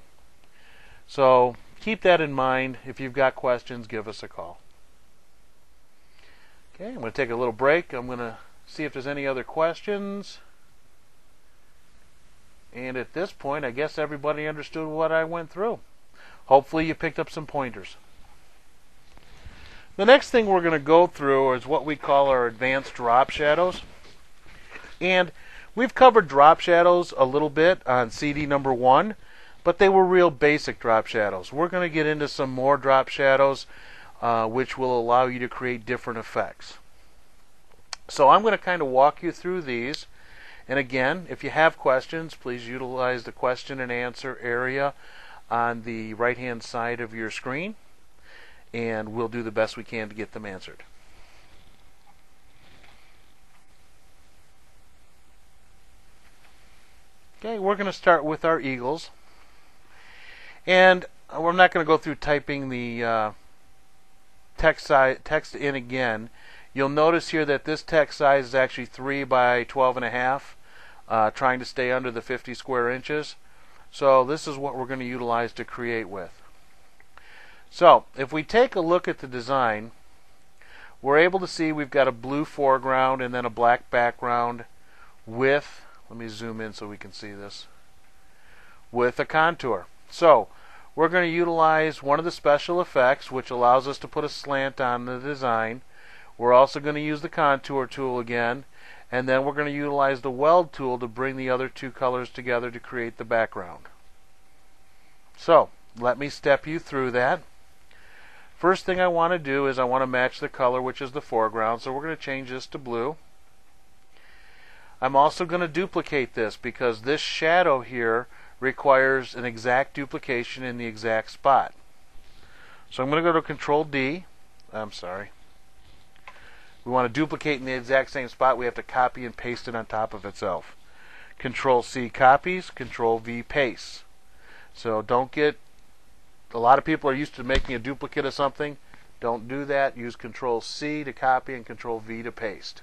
Speaker 1: So keep that in mind. If you've got questions, give us a call. Okay, I'm going to take a little break. I'm going to see if there's any other questions. And at this point, I guess everybody understood what I went through. Hopefully you picked up some pointers. The next thing we're going to go through is what we call our advanced drop shadows. And we've covered drop shadows a little bit on CD number 1, but they were real basic drop shadows. We're going to get into some more drop shadows which will allow you to create different effects. So I'm going to kind of walk you through these. And again, if you have questions, please utilize the question and answer area on the right-hand side of your screen, and we'll do the best we can to get them answered. Okay, we're going to start with our eagles. And we're not going to go through typing the text in again. You'll notice here that this text size is actually 3 by 12.5, trying to stay under the 50 square inches. So this is what we're going to utilize to create with. So if we take a look at the design, we're able to see we've got a blue foreground and then a black background with, let me zoom in so we can see this, with a contour. So we're going to utilize one of the special effects which allows us to put a slant on the design. We're also going to use the contour tool again, and then we're going to utilize the weld tool to bring the other two colors together to create the background. So let me step you through that. First thing I want to do is I want to match the color, which is the foreground, so we're going to change this to blue. I'm also going to duplicate this because this shadow here requires an exact duplication in the exact spot. So I'm going to go to Control D. I'm sorry. We want to duplicate in the exact same spot. We have to copy and paste it on top of itself. Control C copies, Control V pastes. So don't get, a lot of people are used to making a duplicate of something. Don't do that. Use Control C to copy and Control V to paste.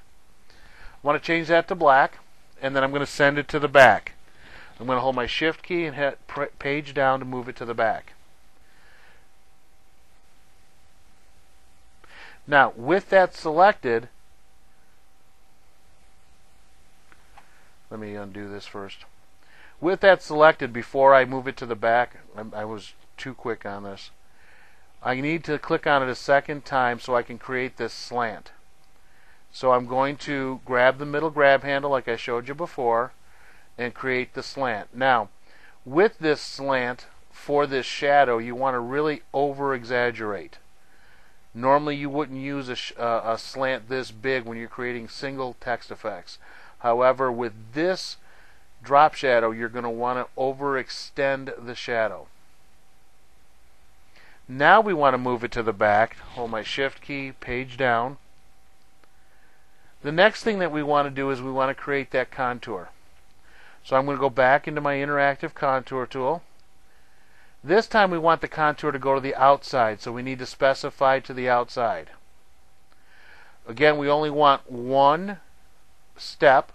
Speaker 1: I want to change that to black, and then I'm going to send it to the back. I'm going to hold my Shift key and hit page down to move it to the back. Now, with that selected, let me undo this first. With that selected, before I move it to the back, I was too quick on this. I need to click on it a second time so I can create this slant. So I'm going to grab the middle grab handle like I showed you before and create the slant. Now, with this slant for this shadow, you want to really over-exaggerate. Normally you wouldn't use a slant this big when you're creating single text effects. However, with this drop shadow, you're going to want to overextend the shadow. Now we want to move it to the back. Hold my Shift key, page down. The next thing that we want to do is we want to create that contour. So I'm going to go back into my interactive contour tool. This time we want the contour to go to the outside, so we need to specify to the outside. Again, we only want one step,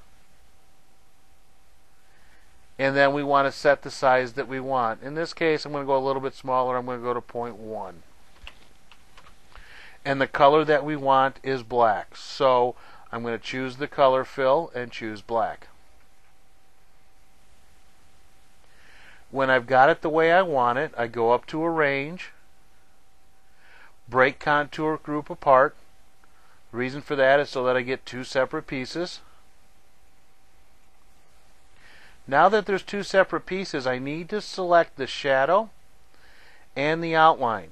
Speaker 1: and then we want to set the size that we want. In this case, I'm going to go a little bit smaller. I'm going to go to 0.1. And the color that we want is black. So I'm going to choose the color fill and choose black. When I've got it the way I want it, I go up to Arrange, break contour group apart. The reason for that is so that I get two separate pieces. Now that there's two separate pieces, I need to select the shadow and the outline.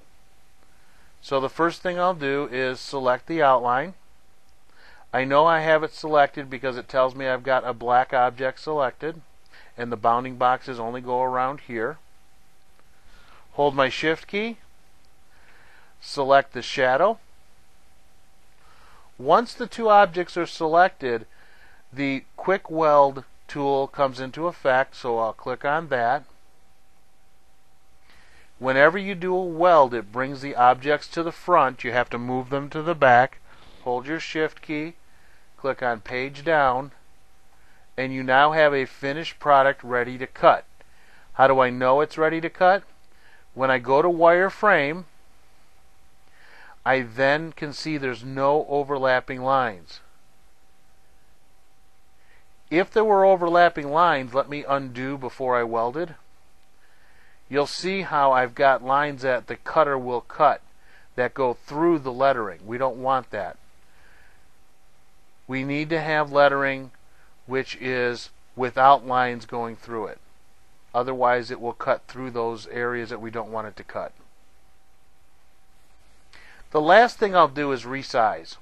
Speaker 1: So the first thing I'll do is select the outline. I know I have it selected because it tells me I've got a black object selected, and the bounding boxes only go around here. Hold my Shift key, select the shadow. Once the two objects are selected, the Quick Weld tool comes into effect, so I'll click on that. Whenever you do a weld, it brings the objects to the front. You have to move them to the back. Hold your Shift key, click on Page Down, and you now have a finished product ready to cut. How do I know it's ready to cut? When I go to Wireframe, I then can see there's no overlapping lines. If there were overlapping lines, let me undo before I welded. You'll see how I've got lines that the cutter will cut that go through the lettering. We don't want that. We need to have lettering which is without lines going through it. Otherwise it will cut through those areas that we don't want it to cut. The last thing I'll do is resize.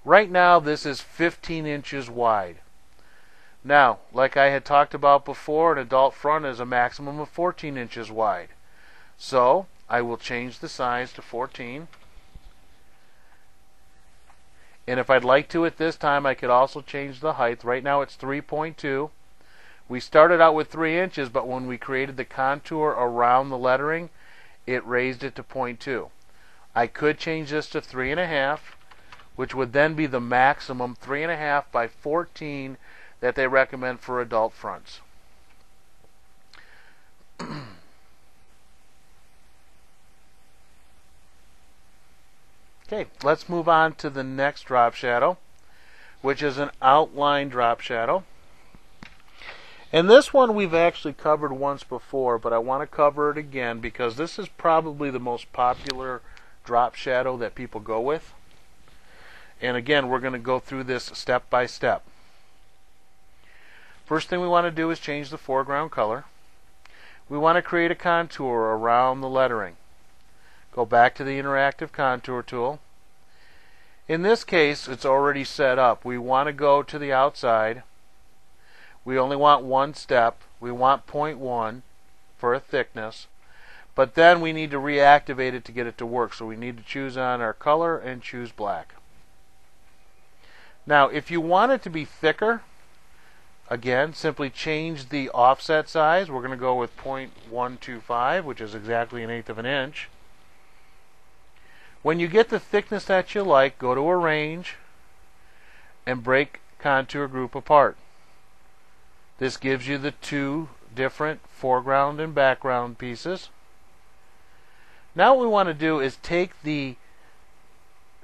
Speaker 1: Right now this is 15 inches wide. Now, like I had talked about before, an adult front is a maximum of 14 inches wide. So I will change the size to 14. And if I'd like to at this time, I could also change the height. Right now it's 3.2. We started out with 3 inches, but when we created the contour around the lettering, it raised it to 0.2. I could change this to 3.5, which would then be the maximum 3.5 by 14 that they recommend for adult fronts. Okay, let's move on to the next drop shadow, which is an outline drop shadow. And this one we've actually covered once before, but I want to cover it again because this is probably the most popular drop shadow that people go with. And again, we're going to go through this step by step. First thing we want to do is change the foreground color. We want to create a contour around the lettering. Go back to the interactive contour tool. In this case, it's already set up. We want to go to the outside. We only want one step. We want 0.1 for a thickness. But then we need to reactivate it to get it to work. So we need to choose on our color and choose black. Now, if you want it to be thicker, again, simply change the offset size. We're going to go with 0.125, which is exactly 1/8 of an inch. When you get the thickness that you like, go to Arrange and break contour group apart. This gives you the two different foreground and background pieces. Now what we want to do is take the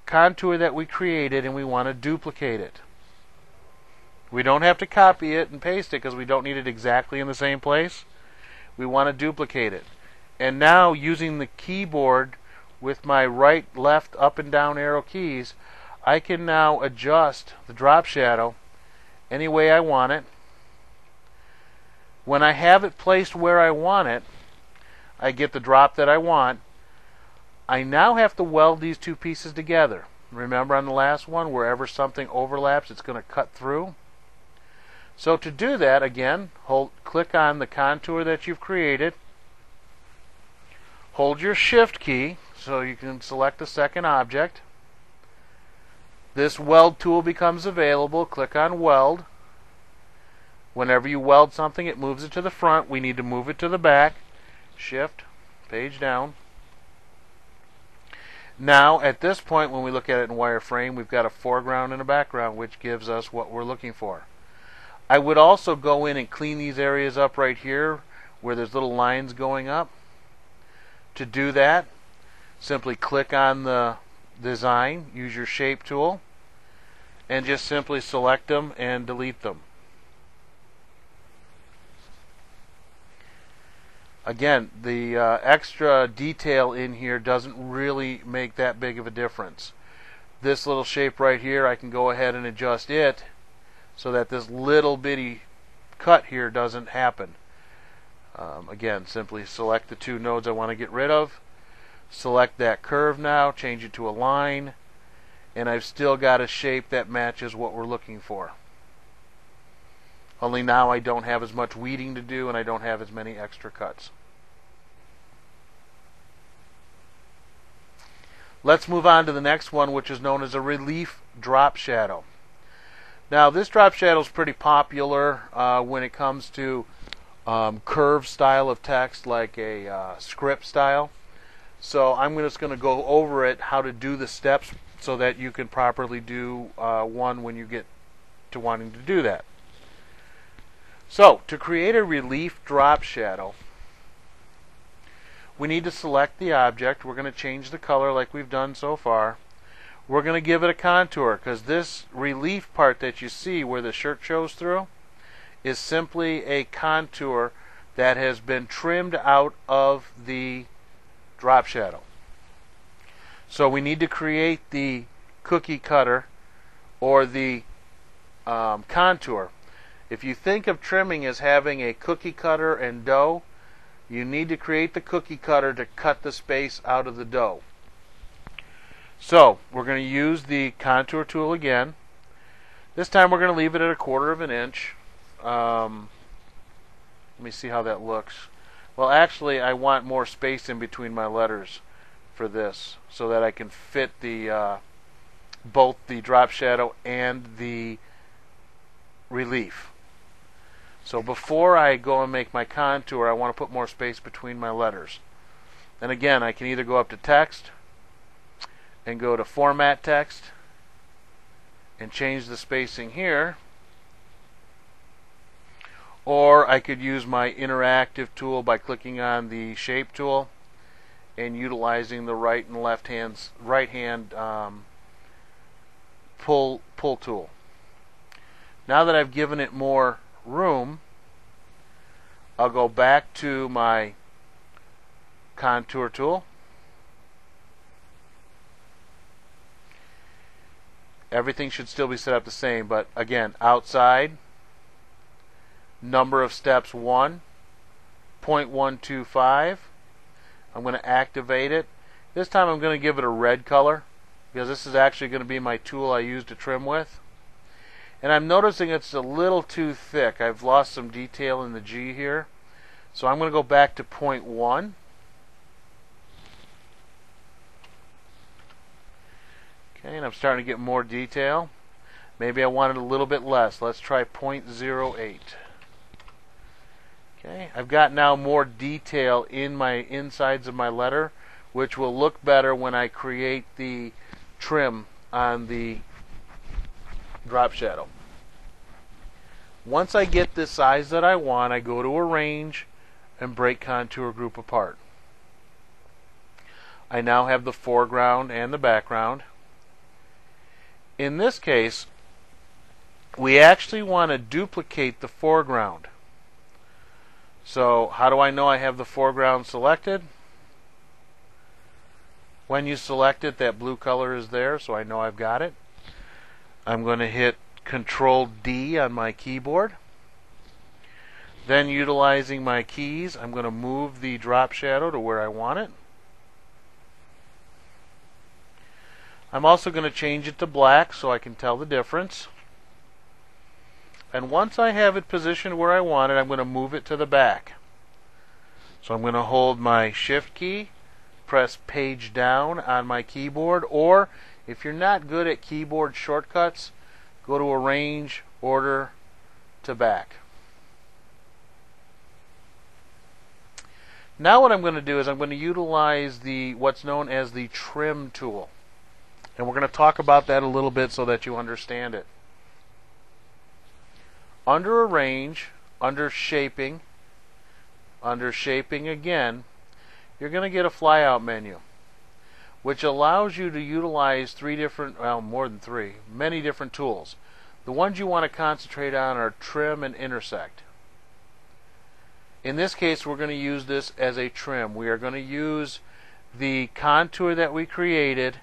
Speaker 1: contour that we created and we want to duplicate it. We don't have to copy it and paste it because we don't need it exactly in the same place. We want to duplicate it. And now using the keyboard with my right, left, up and down arrow keys, I can now adjust the drop shadow any way I want it. When I have it placed where I want it, I get the drop that I want. I now have to weld these two pieces together. Remember on the last one, wherever something overlaps, it's going to cut through. So to do that, again, click on the contour that you've created. Hold your Shift key so you can select the second object. This weld tool becomes available. Click on Weld. Whenever you weld something, it moves it to the front. We need to move it to the back. Shift, Page Down. Now, at this point, when we look at it in wireframe, we've got a foreground and a background, which gives us what we're looking for. I would also go in and clean these areas up right here where there's little lines going up. To do that, simply click on the design, use your Shape tool, and just simply select them and delete them. Again, the extra detail in here doesn't really make that big of a difference. This little shape right here, I can go ahead and adjust it so that this little bitty cut here doesn't happen. Again, simply select the two nodes I want to get rid of, select that curve now, change it to a line, and I've still got a shape that matches what we're looking for. Only now I don't have as much weeding to do and I don't have as many extra cuts. Let's move on to the next one, which is known as a relief drop shadow. Now this drop shadow is pretty popular when it comes to curved style of text, like a script style. So I'm just going to go over it, how to do the steps so that you can properly do one when you get to wanting to do that. So, to create a relief drop shadow, we need to select the object. We're going to change the color like we've done so far. We're going to give it a contour, because this relief part that you see where the shirt shows through is simply a contour that has been trimmed out of the drop shadow. So we need to create the cookie cutter or the contour. If you think of trimming as having a cookie cutter and dough, you need to create the cookie cutter to cut the space out of the dough. So we're going to use the contour tool again. This time we're going to leave it at 1/4 of an inch. Let me see how that looks. Well, actually I want more space in between my letters for this so that I can fit the both the drop shadow and the relief. So before I go and make my contour, I want to put more space between my letters. And again, I can either go up to text and go to format text and change the spacing here, or I could use my interactive tool by clicking on the shape tool and utilizing the right hand pull tool. Now that I've given it more room, I'll go back to my contour tool. Everything should still be set up the same, but again, outside, number of steps 1, 0.125. I'm going to activate it. This time I'm going to give it a red color, because this is actually going to be my tool I use to trim with. And I'm noticing it's a little too thick. I've lost some detail in the G here. So I'm going to go back to 0.1. Okay, and I'm starting to get more detail. Maybe I want it a little bit less. Let's try 0.08. Okay, I've got now more detail in my insides of my letter, which will look better when I create the trim on the drop shadow. Once I get the size that I want, I go to Arrange and break Contour Group apart. I now have the foreground and the background. In this case, we actually want to duplicate the foreground. So how do I know I have the foreground selected? When you select it, that blue color is there, so I know I've got it. I'm going to hit Control D on my keyboard. Then, utilizing my keys, I'm going to move the drop shadow to where I want it. I'm also going to change it to black so I can tell the difference. And once I have it positioned where I want it, I'm going to move it to the back. So I'm going to hold my Shift key, press Page down on my keyboard, or if you're not good at keyboard shortcuts, go to Arrange, Order to Back. Now what I'm going to do is I'm going to utilize what's known as the Trim tool. And we're going to talk about that a little bit so that you understand it. Under Arrange, under Shaping again, you're going to get a flyout menu, which allows you to utilize many different tools. The ones you want to concentrate on are Trim and Intersect. In this case, we're going to use this as a trim. We are going to use the contour that we created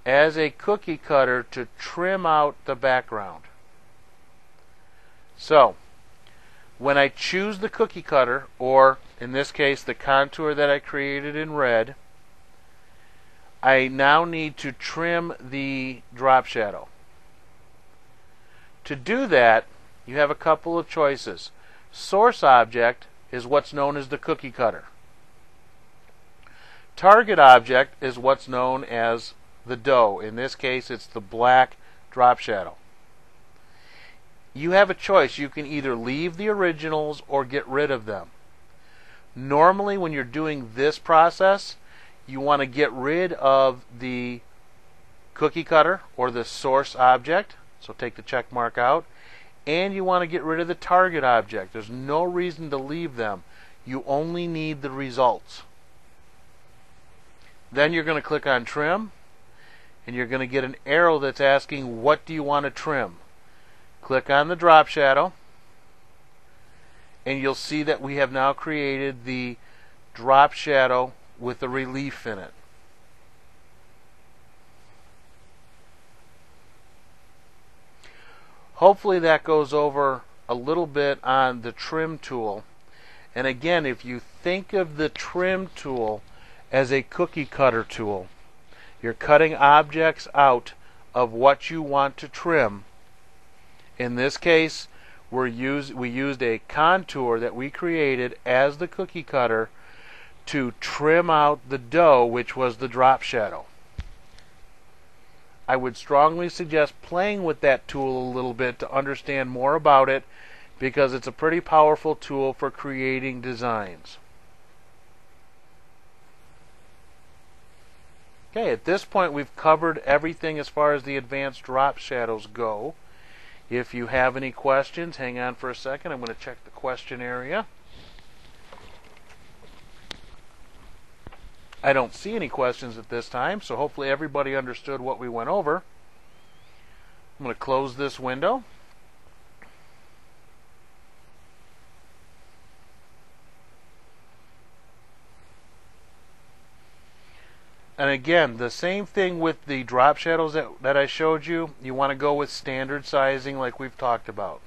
Speaker 1: as a cookie cutter to trim out the background. So, when I choose the cookie cutter, or in this case the contour that I created in red, I now need to trim the drop shadow. To do that, you have a couple of choices. Source object is what's known as the cookie cutter. Target object is what's known as the dough. In this case, it's the black drop shadow. You have a choice. You can either leave the originals or get rid of them. Normally, when you're doing this process, you want to get rid of the cookie cutter or the source object. So take the check mark out. And you want to get rid of the target object. There's no reason to leave them. You only need the results. Then you're going to click on trim, and you're going to get an arrow that's asking, what do you want to trim? Click on the drop shadow, and you'll see that we have now created the drop shadow with a relief in it. Hopefully that goes over a little bit on the trim tool. And again, if you think of the trim tool as a cookie cutter tool, you're cutting objects out of what you want to trim. In this case, we used a contour that we created as the cookie cutter to trim out the dough, which was the drop shadow. I would strongly suggest playing with that tool a little bit to understand more about it, because it's a pretty powerful tool for creating designs. Okay, at this point we've covered everything as far as the advanced drop shadows go. If you have any questions, hang on for a second. I'm going to check the question area. I don't see any questions at this time, so hopefully everybody understood what we went over. I'm going to close this window. And again, the same thing with the drop shadows that I showed you. You want to go with standard sizing like we've talked about.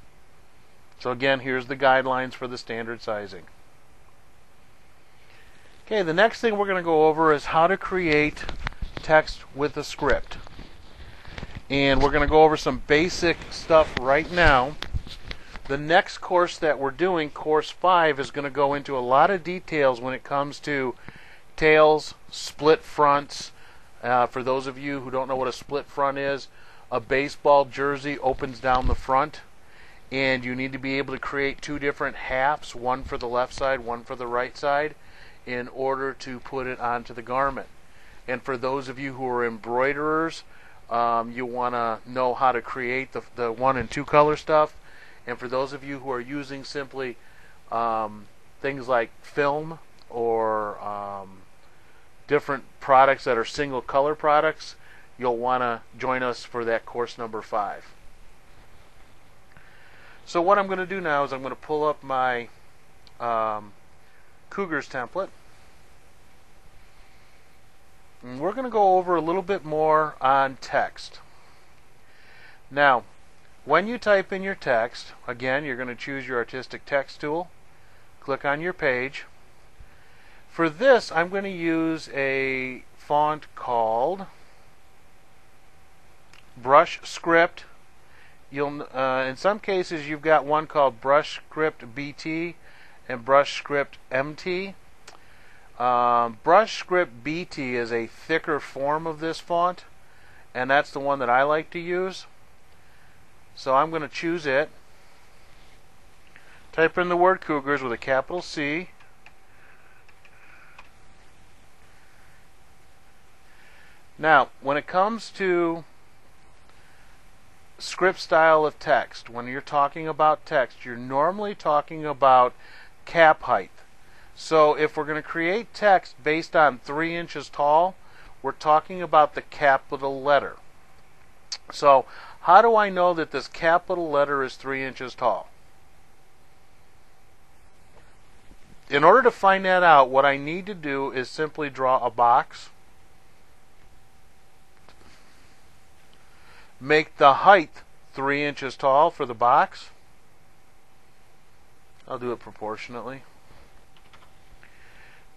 Speaker 1: So again, here's the guidelines for the standard sizing. Okay, the next thing we're going to go over is how to create text with a script. And we're going to go over some basic stuff right now. The next course that we're doing, Course 5, is going to go into a lot of details when it comes to tails, split fronts. For those of you who don't know what a split front is, a baseball jersey opens down the front, and you need to be able to create two different halves, one for the left side, one for the right side, in order to put it onto the garment. And for those of you who are embroiderers, you want to know how to create the 1 and 2 color stuff. And for those of you who are using simply things like film or different products that are single color products, you'll want to join us for that course number 5. So what I'm going to do now is I'm going to pull up my Cougars template, and we're going to go over a little bit more on text. Now, when you type in your text, again, you're going to choose your artistic text tool, click on your page. For this, I'm going to use a font called Brush Script. In some cases, you've got one called Brush Script BT and Brush Script MT. Brush Script BT is a thicker form of this font, and that's the one that I like to use. So I'm going to choose it. Type in the word Cougars with a capital C. Now, when it comes to script style of text, when you're talking about text, you're normally talking about cap height. So if we're going to create text based on 3 inches tall, we're talking about the capital letter. So how do I know that this capital letter is 3 inches tall? in order to find that out, what I need to do is simply draw a box. Make the height 3 inches tall for the box. I'll do it proportionately.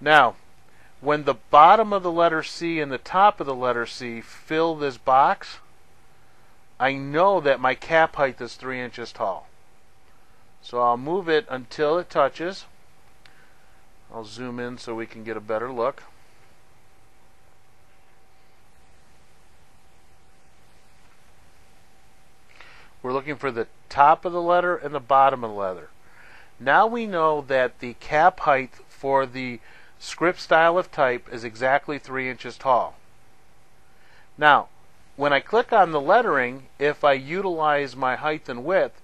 Speaker 1: Now, when the bottom of the letter C and the top of the letter C fill this box, I know that my cap height is 3 inches tall. So I'll move it until it touches. I'll zoom in so we can get a better look. We're looking for the top of the letter and the bottom of the letter. Now we know that the cap height for the script style of type is exactly 3 inches tall. Now, when I click on the lettering, if I utilize my height and width,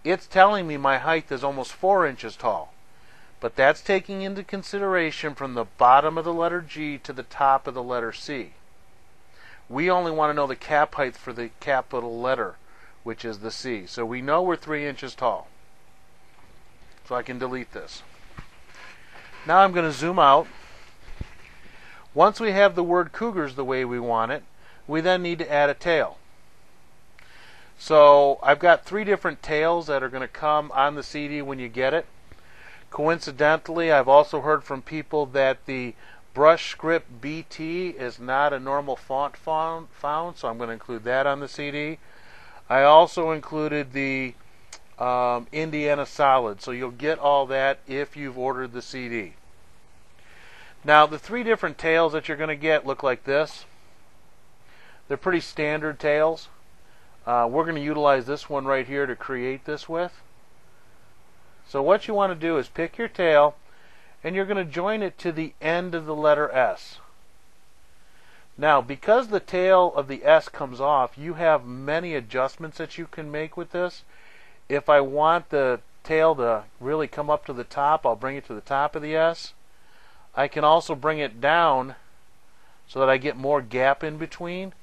Speaker 1: it's telling me my height is almost 4 inches tall. But that's taking into consideration from the bottom of the letter G to the top of the letter C. We only want to know the cap height for the capital letter, which is the C. So we know we're 3 inches tall. So I can delete this. Now I'm going to zoom out. Once we have the word cougars the way we want it, we then need to add a tail. So I've got 3 different tails that are going to come on the CD when you get it. Coincidentally, I've also heard from people that the brush script BT is not a normal font found, so I'm going to include that on the CD. I also included the Indiana Solid, so you'll get all that if you've ordered the CD. Now, the 3 different tails that you're going to get look like this. They're pretty standard tails. We're going to utilize this one right here to create this with. So what you want to do is pick your tail, and you're going to join it to the end of the letter S. Now, because the tail of the S comes off, you have many adjustments that you can make with this. If I want the tail to really come up to the top, I'll bring it to the top of the S. I can also bring it down so that I get more gap in between.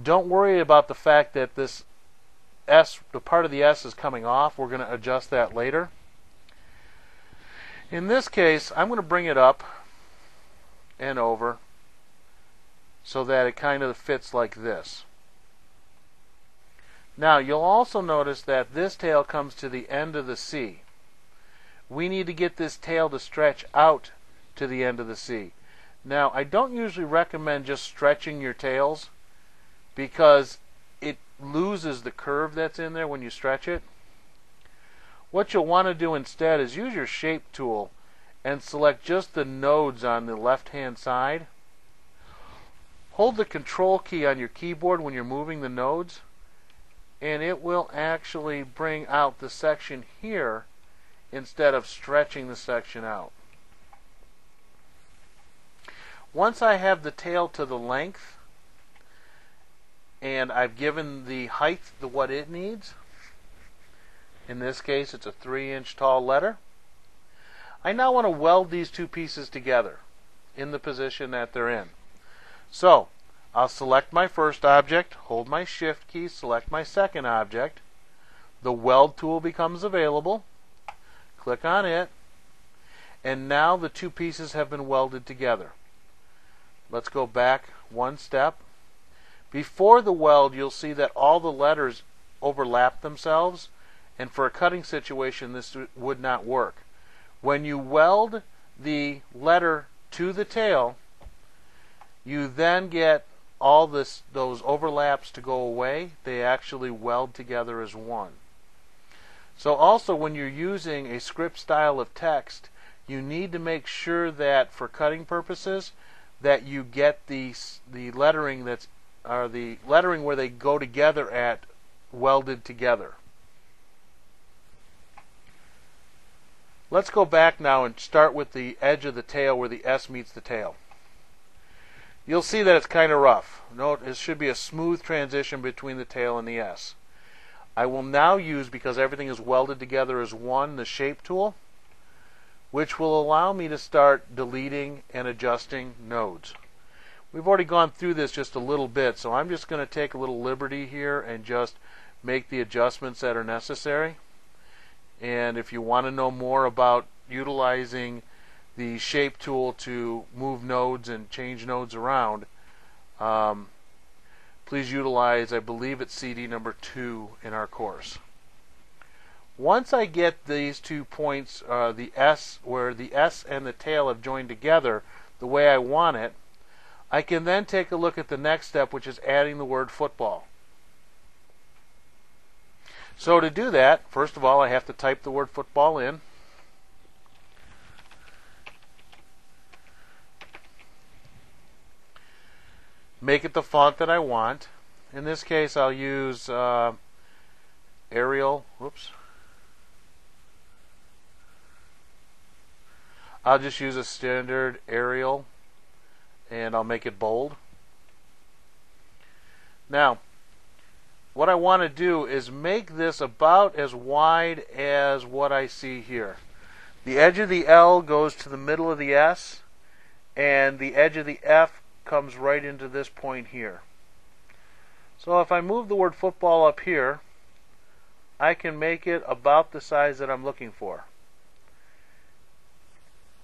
Speaker 1: Don't worry about the fact that this S, the part of the S is coming off. We're going to adjust that later. In this case, I'm going to bring it up and over so that it kind of fits like this. Now, you'll also notice that this tail comes to the end of the C. We need to get this tail to stretch out to the end of the C. Now, I don't usually recommend just stretching your tails because it loses the curve that's in there when you stretch it. What you'll want to do instead is use your shape tool and select just the nodes on the left-hand side. Hold the control key on your keyboard when you're moving the nodes, and it will actually bring out the section here instead of stretching the section out. Once I have the tail to the length and I've given the height what it needs, in this case it's a 3-inch tall letter, I now want to weld these 2 pieces together in the position that they're in. So I'll select my first object, hold my shift key, select my second object. The weld tool becomes available. Click on it. And now the 2 pieces have been welded together. Let's go back one step. Before the weld, you'll see that all the letters overlap themselves, and for a cutting situation this would not work. When you weld the letter to the tail, you then get all those overlaps to go away. They actually weld together as one. So also when you're using a script style of text, you need to make sure that for cutting purposes that you get the lettering the lettering where they go together at welded together. Let's go back now and start with the edge of the tail where the S meets the tail. You'll see that it's kind of rough. Note, it should be a smooth transition between the tail and the S. I will now use, because everything is welded together as one, the shape tool, which will allow me to start deleting and adjusting nodes. We've already gone through this just a little bit, so I'm just going to take a little liberty here and just make the adjustments that are necessary. And if you want to know more about utilizing the shape tool to move nodes and change nodes around, please utilize, I believe it's CD number 2 in our course. Once I get these 2 points, the S, where the S and the tail have joined together the way I want it, I can then take a look at the next step, which is adding the word football. So to do that, first of all, I have to type the word football in. Make it the font that I want. In this case, I'll use Arial. Whoops. I'll just use a standard Arial, and I'll make it bold. Now, what I want to do is make this about as wide as what I see here. The edge of the L goes to the middle of the S, and the edge of the F comes right into this point here. So if I move the word football up here, I can make it about the size that I'm looking for.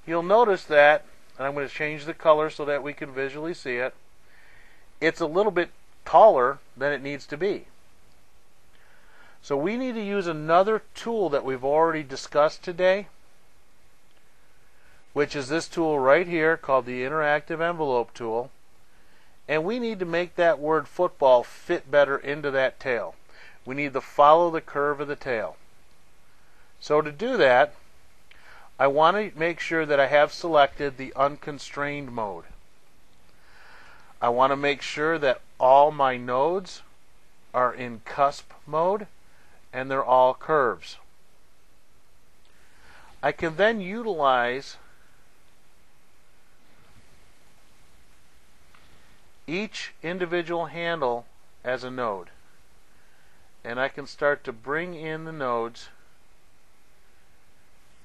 Speaker 1: You'll notice that, and I'm going to change the color so that we can visually see it, it's a little bit taller than it needs to be. So we need to use another tool that we've already discussed today, which is this tool right here called the Interactive Envelope tool. And we need to make that word football fit better into that tail. We need to follow the curve of the tail. So to do that, I want to make sure that I have selected the unconstrained mode. I want to make sure that all my nodes are in cusp mode and they're all curves. I can then utilize each individual handle as a node, and I can start to bring in the nodes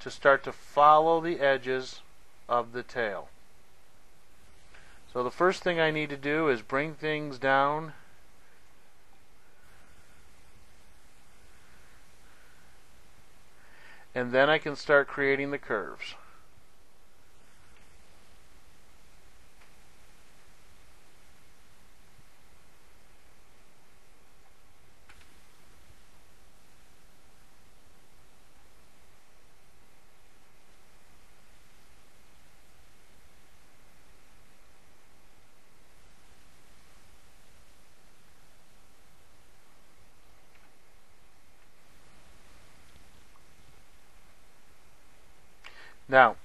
Speaker 1: to start to follow the edges of the tail. So the first thing I need to do is bring things down and then I can start creating the curves. Now,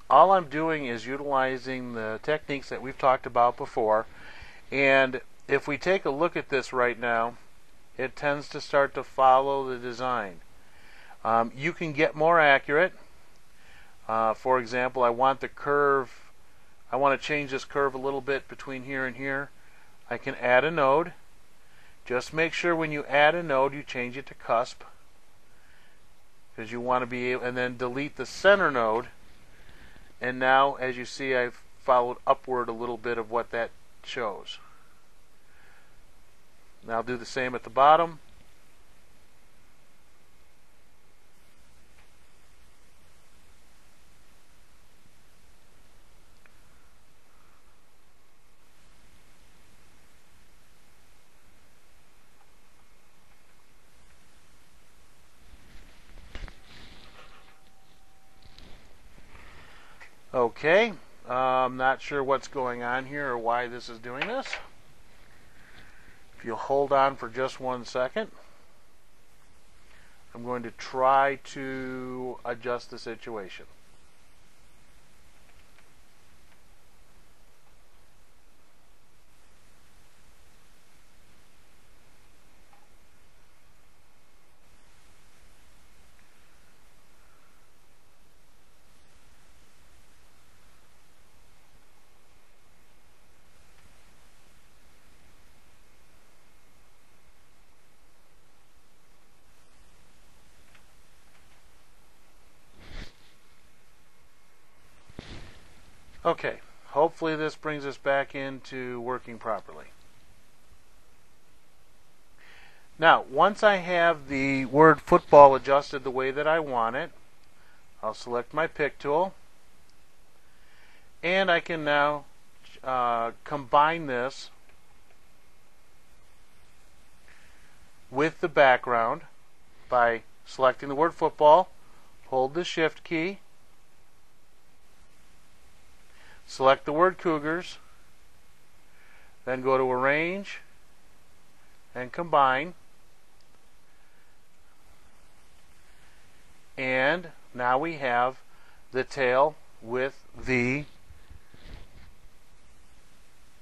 Speaker 1: all I'm doing is utilizing the techniques that we've talked about before, and if we take a look at this right now, it tends to start to follow the design. You can get more accurate. For example, I want the curve, I want to change this curve a little bit between here and here. I can add a node. Just make sure when you add a node you change it to cusp, because you want to be able, and then delete the center node. And now, as you see, I've followed upward a little bit of what that shows. Now I'll do the same at the bottom. Okay, I'm not sure what's going on here or why this is doing this. If you'll hold on for just 1 second, I'm going to try to adjust the situation. Okay, hopefully this brings us back into working properly. Now, once I have the word football adjusted the way that I want it, I'll select my pick tool, and I can now combine this with the background by selecting the word football, hold the shift key, select the word Cougars, then go to arrange and combine, and now we have the tail with the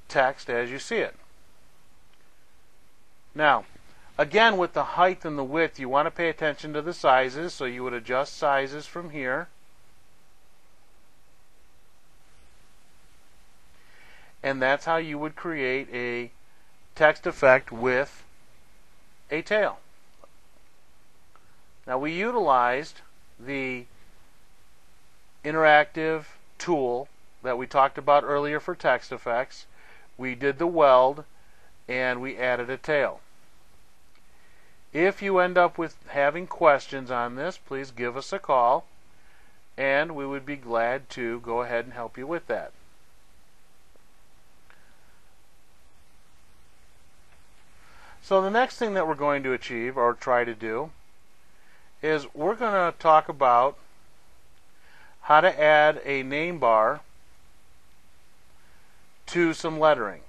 Speaker 1: text as you see it. Now, again, with the height and the width, you want to pay attention to the sizes, so you would adjust sizes from here. And that's how you would create a text effect with a tail. Now, we utilized the interactive tool that we talked about earlier for text effects. We did the weld, and we added a tail. If you end up with having questions on this, please give us a call, and we would be glad to go ahead and help you with that. So the next thing that we're going to achieve, or try to do, is we're going to talk about how to add a name bar to some lettering.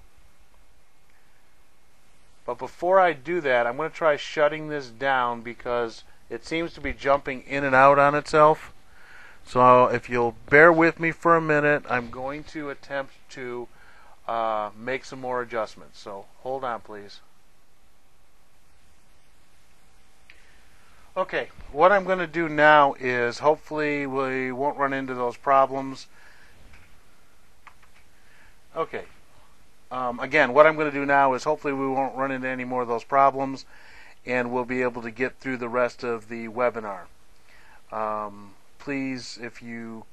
Speaker 1: But before I do that, I'm going to try shutting this down because it seems to be jumping in and out on itself. So if you'll bear with me for a minute, I'm going to attempt to make some more adjustments. So hold on, please. Okay, what I'm going to do now is hopefully we won't run into those problems. Okay. Again, what I'm going to do now is hopefully we won't run into any more of those problems, and we'll be able to get through the rest of the webinar. Please, if you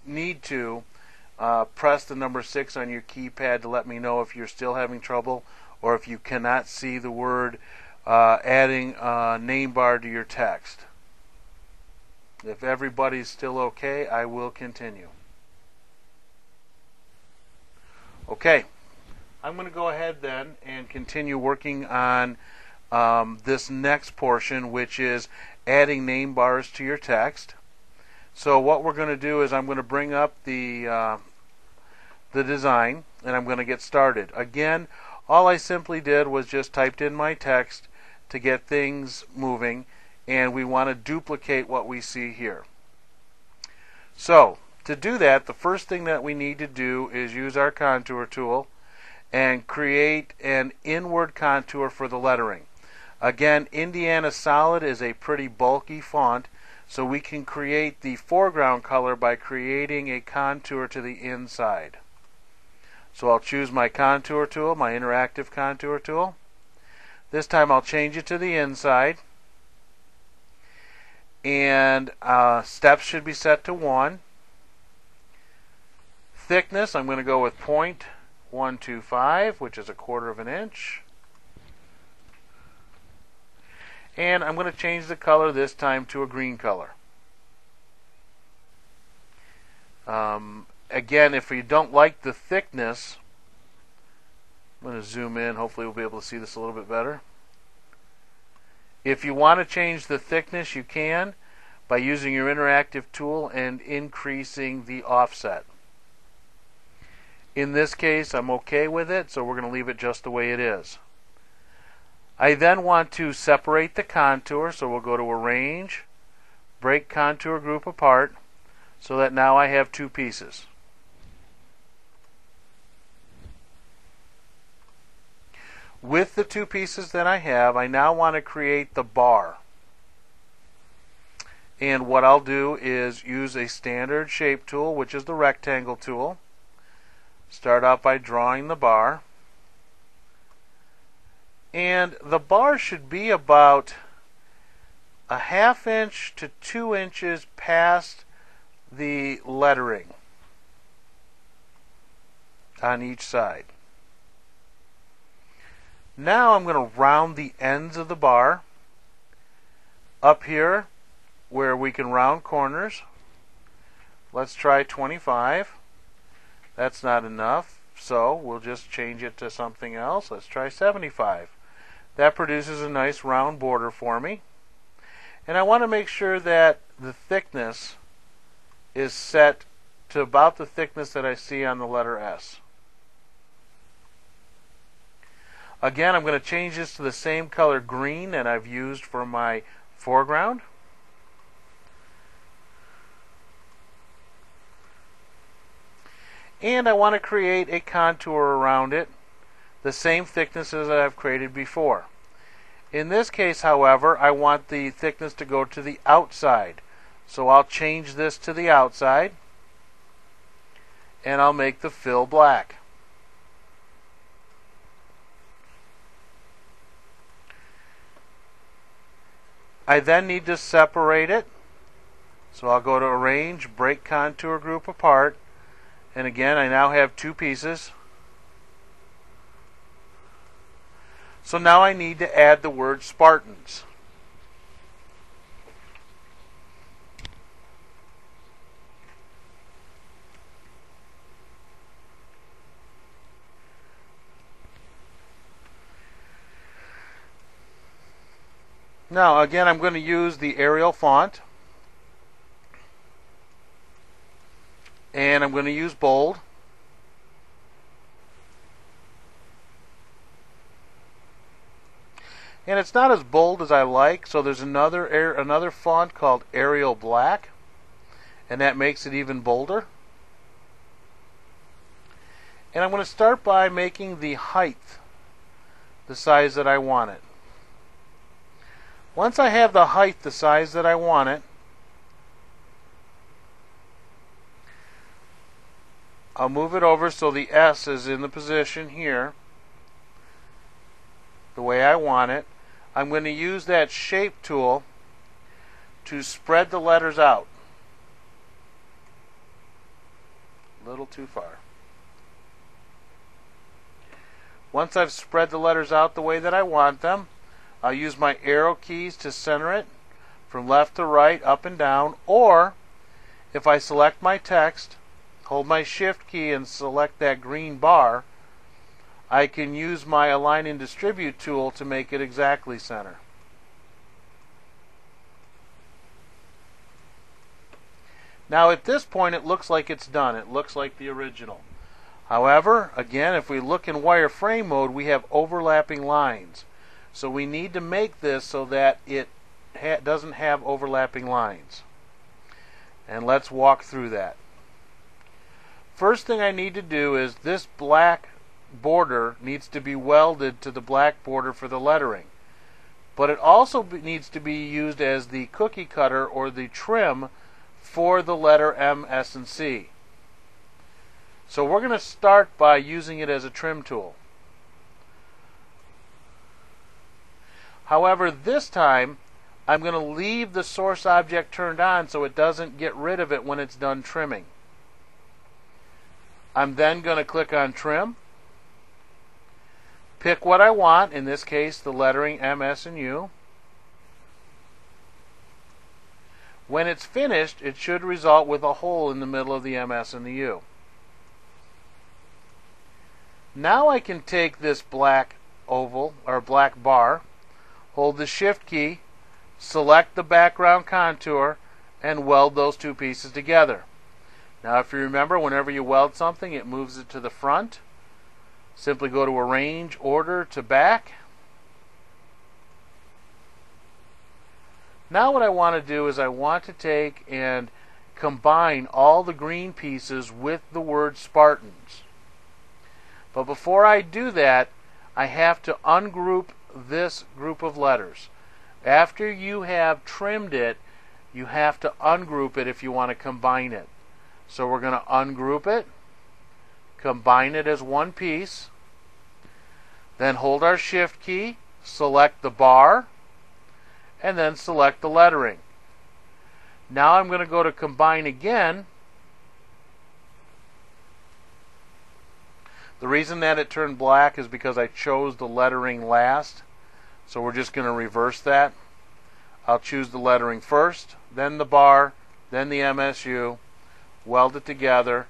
Speaker 1: need to, press the number 6 on your keypad to let me know if you're still having trouble, or if you cannot see the word adding a name bar to your text. If everybody's still okay, I will continue. Okay, I'm going to go ahead then and continue working on this next portion, which is adding name bars to your text. So what we're going to do is I'm going to bring up the design, and I'm going to get started. Again, all I simply did was just typed in my text to get things moving, and we want to duplicate what we see here. So to do that, the first thing that we need to do is use our contour tool and create an inward contour for the lettering. Again, Indiana Solid is a pretty bulky font, so we can create the foreground color by creating a contour to the inside. So I'll choose my contour tool, my interactive contour tool. This time I'll change it to the inside, and steps should be set to 1. Thickness, I'm going to go with 0.125, which is 1/4 of an inch. And I'm going to change the color this time to a green color. Again, if you don't like the thickness, I'm going to zoom in. Hopefully we'll be able to see this a little bit better. If you want to change the thickness, you can by using your interactive tool and increasing the offset. In this case, I'm okay with it, so we're going to leave it just the way it is. I then want to separate the contour, so we'll go to Arrange, Break Contour Group Apart, so that now I have 2 pieces. With the 2 pieces that I have, I now want to create the bar. And what I'll do is use a standard shape tool, which is the rectangle tool. Start out by drawing the bar. And the bar should be about 1/2 inch to 2 inches past the lettering on each side. Now I'm going to round the ends of the bar. Up here, where we can round corners. Let's try 25. That's not enough, so we'll just change it to something else. Let's try 75. That produces a nice round border for me. And I want to make sure that the thickness is set to about the thickness that I see on the letter S. Again, I'm going to change this to the same color green that I've used for my foreground. And I want to create a contour around it, the same thickness as I've created before. In this case, however, I want the thickness to go to the outside. So I'll change this to the outside, and I'll make the fill black. I then need to separate it. So I'll go to Arrange, Break Contour Group Apart, and again I now have two pieces. So now I need to add the word Spartans. Now again I'm going to use the Arial font, and I'm going to use bold. And it's not as bold as I like, so there's another font called Arial Black, and that makes it even bolder. And I'm going to start by making the height the size that I want it. Once I have the height the size that I want it, I'll move it over so the S is in the position here, the way I want it. I'm going to use that shape tool to spread the letters out. A little too far. Once I've spread the letters out the way that I want them, I'll use my arrow keys to center it from left to right, up and down, or if I select my text, hold my Shift key and select that green bar, I can use my Align and Distribute tool to make it exactly center. Now at this point it looks like it's done. It looks like the original. However, again, if we look in wireframe mode, we have overlapping lines. So we need to make this so that it doesn't have overlapping lines. And let's walk through that. First thing I need to do is this black border needs to be welded to the black border for the lettering. But it also needs to be used as the cookie cutter or the trim for the letter M, S, and C. So we're going to start by using it as a trim tool. However, this time I'm going to leave the source object turned on so it doesn't get rid of it when it's done trimming. I'm then going to click on Trim, pick what I want, in this case the lettering M, S, and U. When it's finished, it should result with a hole in the middle of the M, S, and the U. Now I can take this black oval or black bar, hold the Shift key, select the background contour, and weld those two pieces together. Now if you remember, whenever you weld something, it moves it to the front. Simply go to Arrange, Order to Back. Now what I want to do is I want to take and combine all the green pieces with the word Spartans. But before I do that, I have to ungroup this group of letters. After you have trimmed it, you have to ungroup it if you want to combine it. So we're going to ungroup it, combine it as one piece, then hold our Shift key, select the bar, and then select the lettering. Now I'm going to go to Combine again. The reason that it turned black is because I chose the lettering last. So we're just going to reverse that. I'll choose the lettering first, then the bar, then the MSU, weld it together.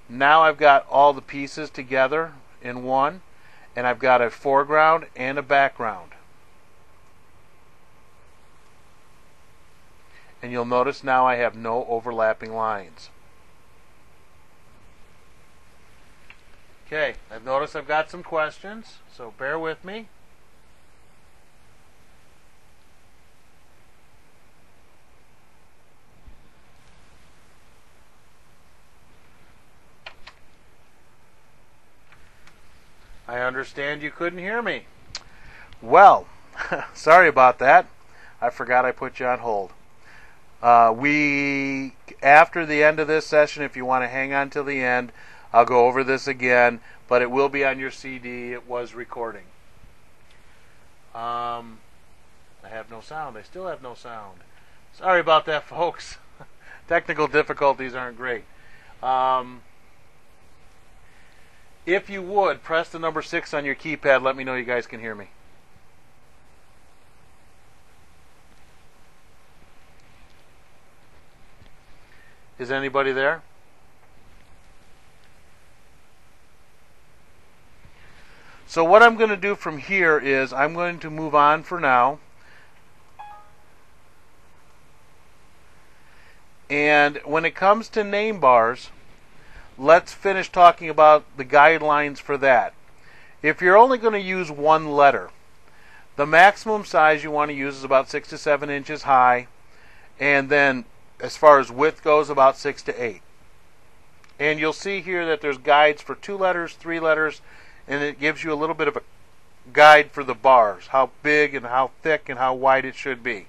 Speaker 1: Now I've got all the pieces together in one, and I've got a foreground and a background. And you'll notice now I have no overlapping lines. Okay, I've noticed I've got some questions, so bear with me. I understand you couldn't hear me. Well, sorry about that. I forgot I put you on hold. After the end of this session, if you want to hang on till the end, I'll go over this again, but it will be on your CD. It was recording. I have no sound. I still have no sound. Sorry about that, folks. Technical difficulties aren't great. If you would, press the number 6 on your keypad. Let me know you guys can hear me. Is anybody there? So what I'm going to do from here is I'm going to move on for now. And when it comes to name bars, let's finish talking about the guidelines for that. If you're only going to use one letter, the maximum size you want to use is about 6 to 7 inches high, and then as far as width goes, about 6 to 8. And you'll see here that there's guides for 2 letters, 3 letters, and it gives you a little bit of a guide for the bars, how big and how thick and how wide it should be.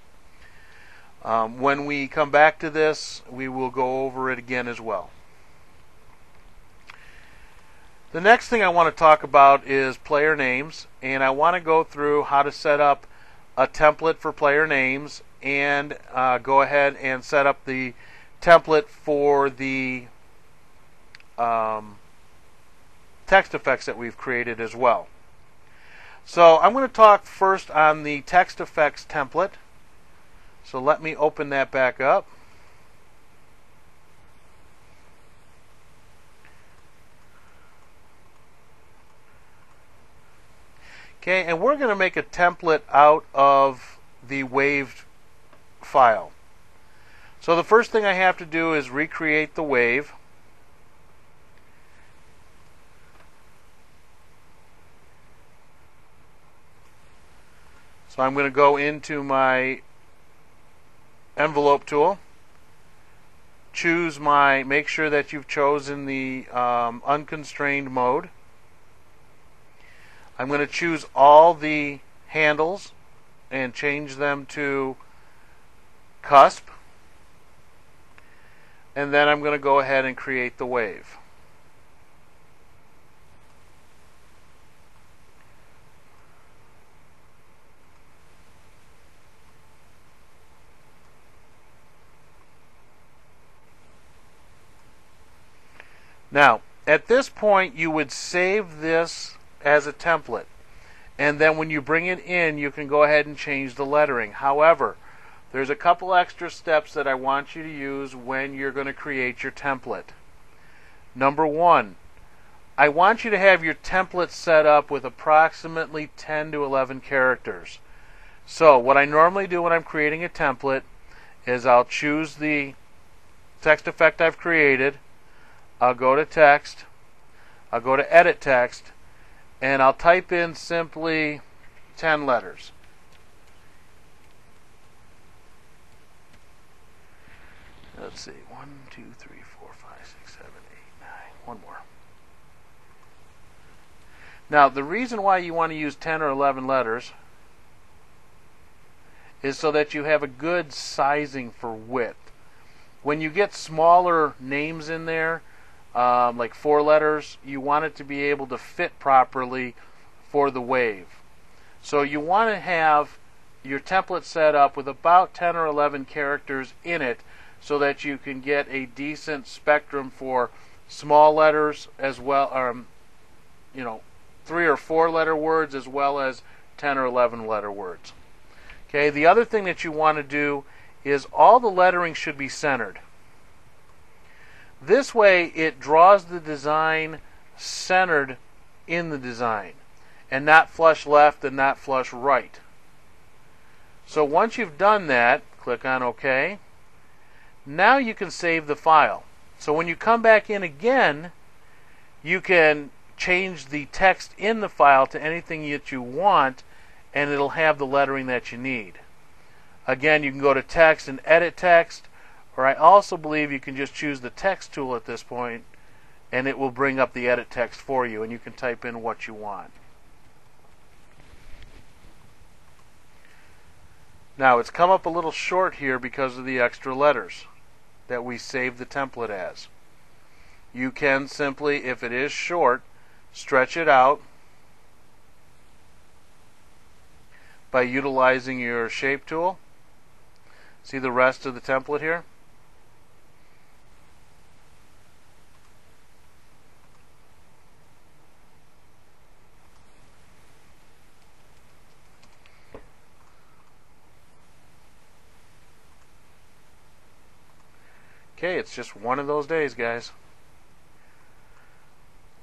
Speaker 1: When we come back to this, we will go over it again as well. The next thing I want to talk about is player names, and I want to go through how to set up a template for player names and go ahead and set up the template for the text effects that we've created as well. So I'm going to talk first on the text effects template. So let me open that back up. Okay, and we're going to make a template out of the wave file. So the first thing I have to do is recreate the wave. So I'm going to go into my envelope tool, make sure that you've chosen the unconstrained mode. I'm going to choose all the handles and change them to cusp. And then I'm going to go ahead and create the wave. Now, at this point, you would save this as a template, and then when you bring it in, you can go ahead and change the lettering. However, there's a couple extra steps that I want you to use when you're going to create your template. Number 1, I want you to have your template set up with approximately 10 to 11 characters. So what I normally do when I'm creating a template is I'll choose the text effect I've created, I'll go to text, I'll go to edit text, and I'll type in simply 10 letters. Let's see, 1, 2, 3, 4, 5, 6, 7, 8, 9. One more. Now, the reason why you want to use 10 or 11 letters is so that you have a good sizing for width. When you get smaller names in there, like 4 letters, you want it to be able to fit properly for the wave. So you want to have your template set up with about 10 or 11 characters in it so that you can get a decent spectrum for small letters as well, 3 or 4 letter words as well as 10 or 11 letter words. Okay, the other thing that you want to do is all the lettering should be centered. This way it draws the design centered in the design and not flush left and not flush right. So once you've done that, click on OK. Now you can save the file. So when you come back in again, you can change the text in the file to anything that you want, and it'll have the lettering that you need. Again, you can go to text and edit text, or I also believe you can just choose the text tool at this point and it will bring up the edit text for you, and you can type in what you want. Now it's come up a little short here because of the extra letters that we saved the template as. You can simply, if it is short, stretch it out by utilizing your shape tool. See the rest of the template here? Okay, it's just one of those days, guys.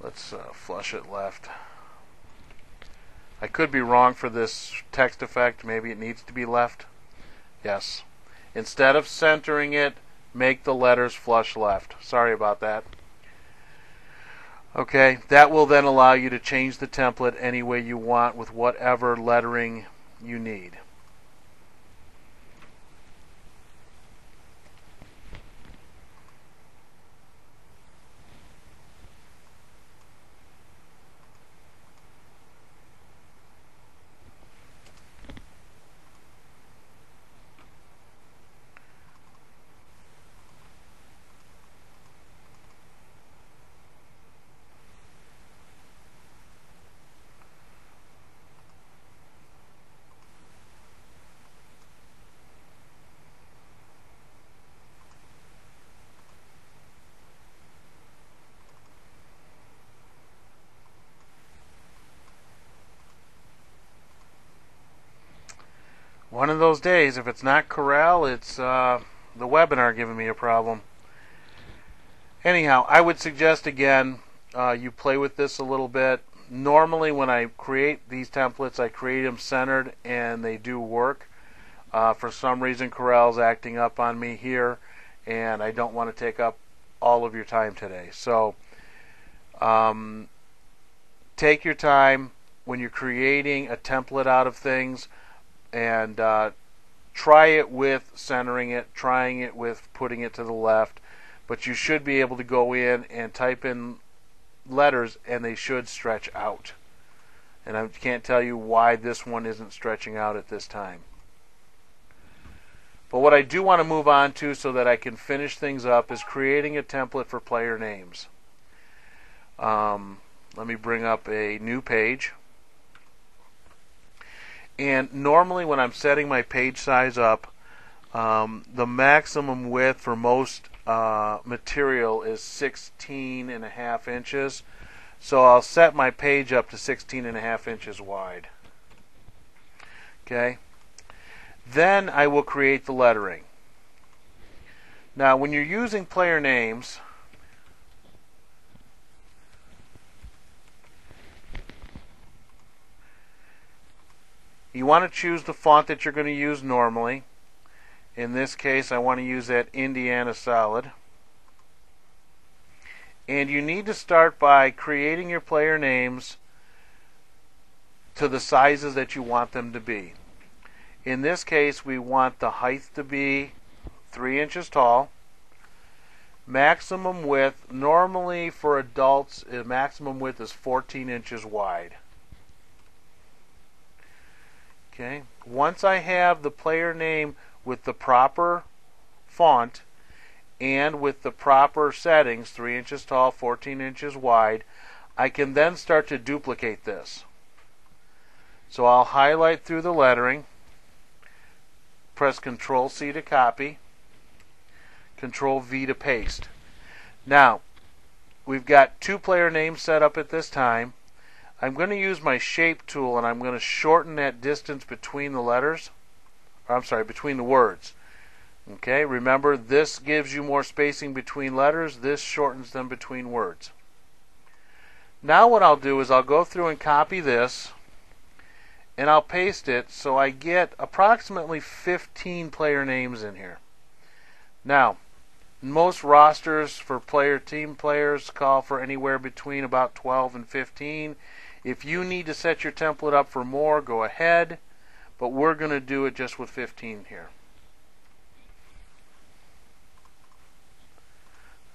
Speaker 1: Let's flush it left. I could be wrong for this text effect. Maybe it needs to be left. Yes. Instead of centering it, make the letters flush left. Sorry about that. Okay, that will then allow you to change the template any way you want with whatever lettering you need. One of those days. If it's not Corel, it's the webinar giving me a problem. Anyhow, I would suggest again you play with this a little bit. Normally when I create these templates, I create them centered and they do work. For some reason Corel's acting up on me here, and I don't want to take up all of your time today. So take your time when you're creating a template out of things, and try it with centering it, trying it with putting it to the left, but you should be able to go in and type in letters and they should stretch out. And I can't tell you why this one isn't stretching out at this time. But what I do want to move on to so that I can finish things up is creating a template for player names. Let me bring up a new page. And normally when I'm setting my page size up, the maximum width for most material is 16.5 inches. So I'll set my page up to 16.5 inches wide. Okay. Then I will create the lettering. Now when you're using player names, you want to choose the font that you're going to use normally. In this case, I want to use that Indiana Solid. And you need to start by creating your player names to the sizes that you want them to be. In this case, we want the height to be 3 inches tall. Maximum width, normally for adults, maximum width is 14 inches wide. Okay. Once I have the player name with the proper font and with the proper settings, 3 inches tall, 14 inches wide, I can then start to duplicate this. So I'll highlight through the lettering, press Control C to copy, Control V to paste. Now, we've got 2 player names set up at this time. I'm going to use my shape tool and I'm going to shorten that distance between the letters. I'm sorry, between the words. Okay, remember this gives you more spacing between letters, this shortens them between words. Now what I'll do is I'll go through and copy this and I'll paste it so I get approximately 15 player names in here. Now, most rosters for team players call for anywhere between about 12 and 15. If you need to set your template up for more, go ahead, but we're going to do it just with 15 here.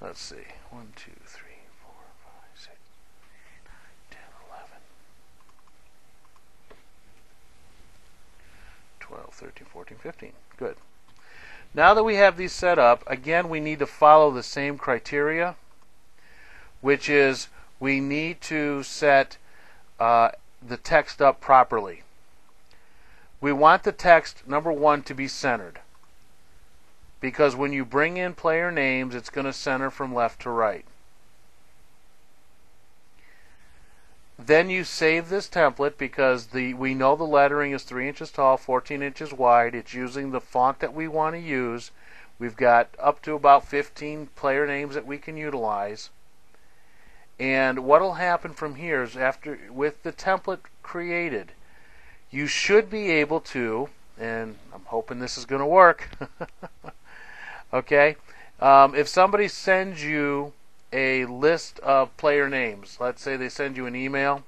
Speaker 1: Let's see, 1, 2, 3, 4, 5, 6, 10, 11, 12, 13, 14, 15. Good. Now that we have these set up, again, we need to follow the same criteria, which is we need to set the text up properly. We want the text, number one, to be centered, because when you bring in player names, it's going to center from left to right. Then you save this template because we know the lettering is 3 inches tall, 14 inches wide. It's using the font that we want to use. We've got up to about 15 player names that we can utilize. And what will happen from here is with the template created, you should be able to, and I'm hoping this is going to work, okay, if somebody sends you a list of player names, let's say they send you an email,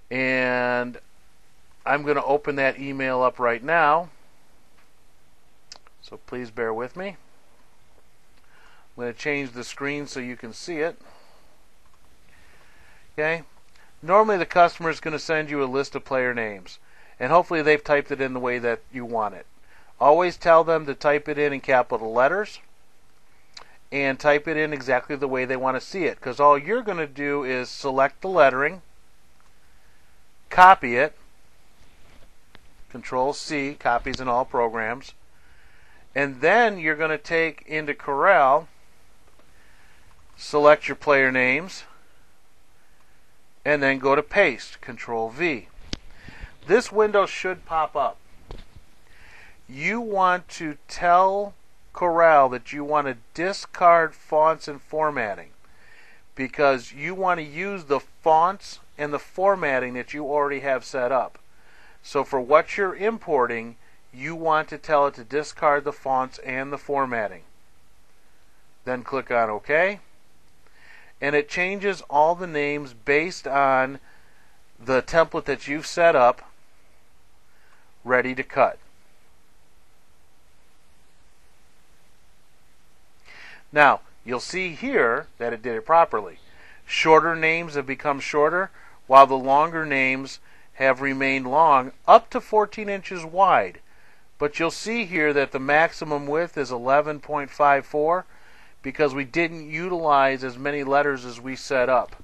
Speaker 1: and I'm going to open that email up right now, so please bear with me. I'm going to change the screen so you can see it. Okay. Normally the customer is going to send you a list of player names, and hopefully they've typed it in the way that you want it. Always tell them to type it in capital letters and type it in exactly the way they want to see it, because all you're going to do is select the lettering, copy it, Control C, copies in all programs, and then you're going to take into Corel, select your player names, and then go to paste, Control V. This window should pop up. You want to tell Corel that you want to discard fonts and formatting, because you want to use the fonts and the formatting that you already have set up. So for what you're importing, you want to tell it to discard the fonts and the formatting. Then click on OK. And it changes all the names based on the template that you've set up, ready to cut. Now, you'll see here that it did it properly. Shorter names have become shorter, while the longer names have remained long, up to 14 inches wide. But you'll see here that the maximum width is 11.54, because we didn't utilize as many letters as we set up.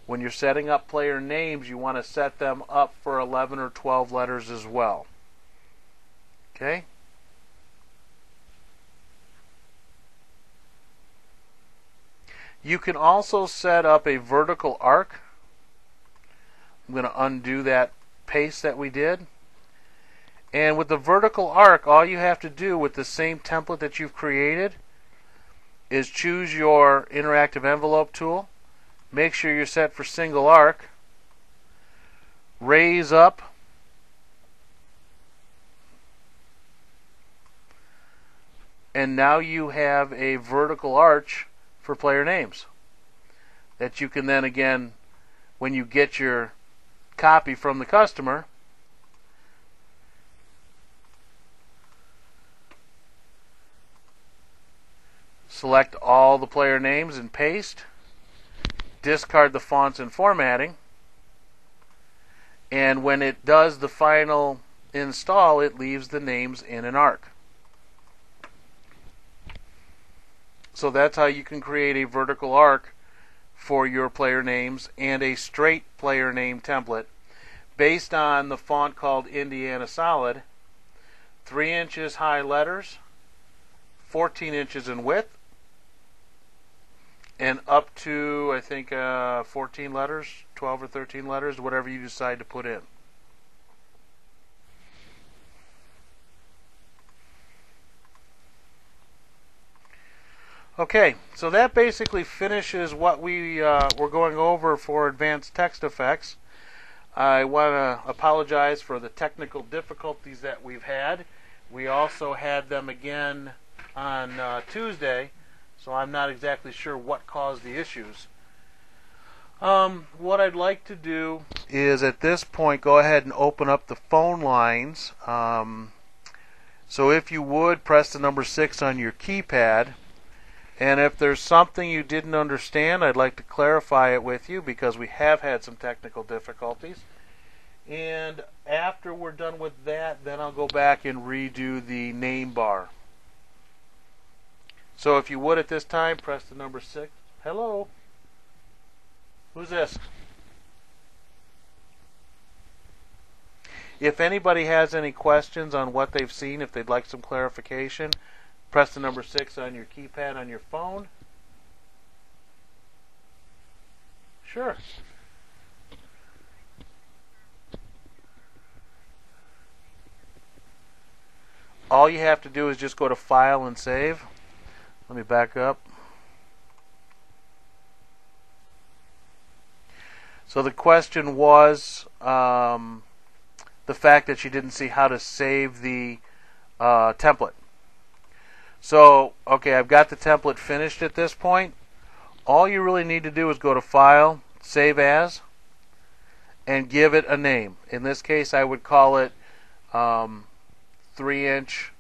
Speaker 1: When you're setting up player names, you want to set them up for 11 or 12 letters as well. Okay? You can also set up a vertical arc. I'm going to undo that paste that we did. And with the vertical arc, all you have to do with the same template that you've created is choose your interactive envelope tool, make sure you're set for single arc, raise up, and now you have a vertical arch for player names that you can then again, when you get your copy from the customer, select all the player names and paste, discard the fonts and formatting, and when it does the final install, it leaves the names in an arc. So that's how you can create a vertical arc for your player names and a straight player name template based on the font called Indiana Solid, 3 inches high letters, 14 inches in width, and up to, I think, 14 letters, 12 or 13 letters, whatever you decide to put in. Okay, so that basically finishes what we were going over for advanced text effects. I want to apologize for the technical difficulties that we've had. We also had them again on Tuesday, so I'm not exactly sure what caused the issues. What I'd like to do is at this point go ahead and open up the phone lines. So if you would, press the number 6 on your keypad. And if there's something you didn't understand, I'd like to clarify it with you because we have had some technical difficulties. And after we're done with that, then I'll go back and redo the name bar. So if you would at this time, press the number 6. Hello? Who's this? If anybody has any questions on what they've seen, if they'd like some clarification, press the number 6 on your keypad on your phone. Sure. All you have to do is just go to File and Save. Let me back up. So the question was the fact that she didn't see how to save the template. So, okay, I've got the template finished at this point. All you really need to do is go to File, Save As, and give it a name. In this case, I would call it 3-inch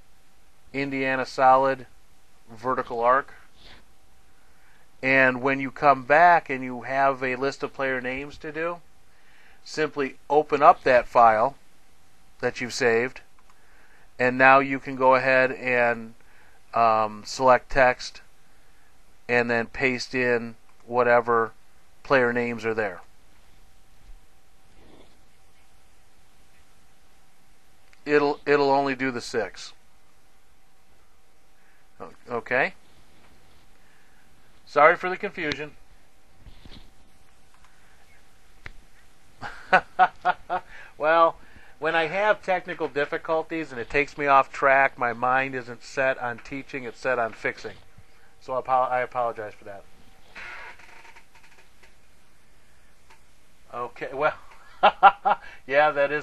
Speaker 1: Indiana solid vertical arc. And when you come back and you have a list of player names to do, simply open up that file that you've saved, and now you can go ahead and select text and then paste in whatever player names are there. It'll only do the 6. Okay? Sorry for the confusion. Well, when I have technical difficulties and it takes me off track, my mind isn't set on teaching, it's set on fixing. So I apologize for that. Okay, well, yeah, that is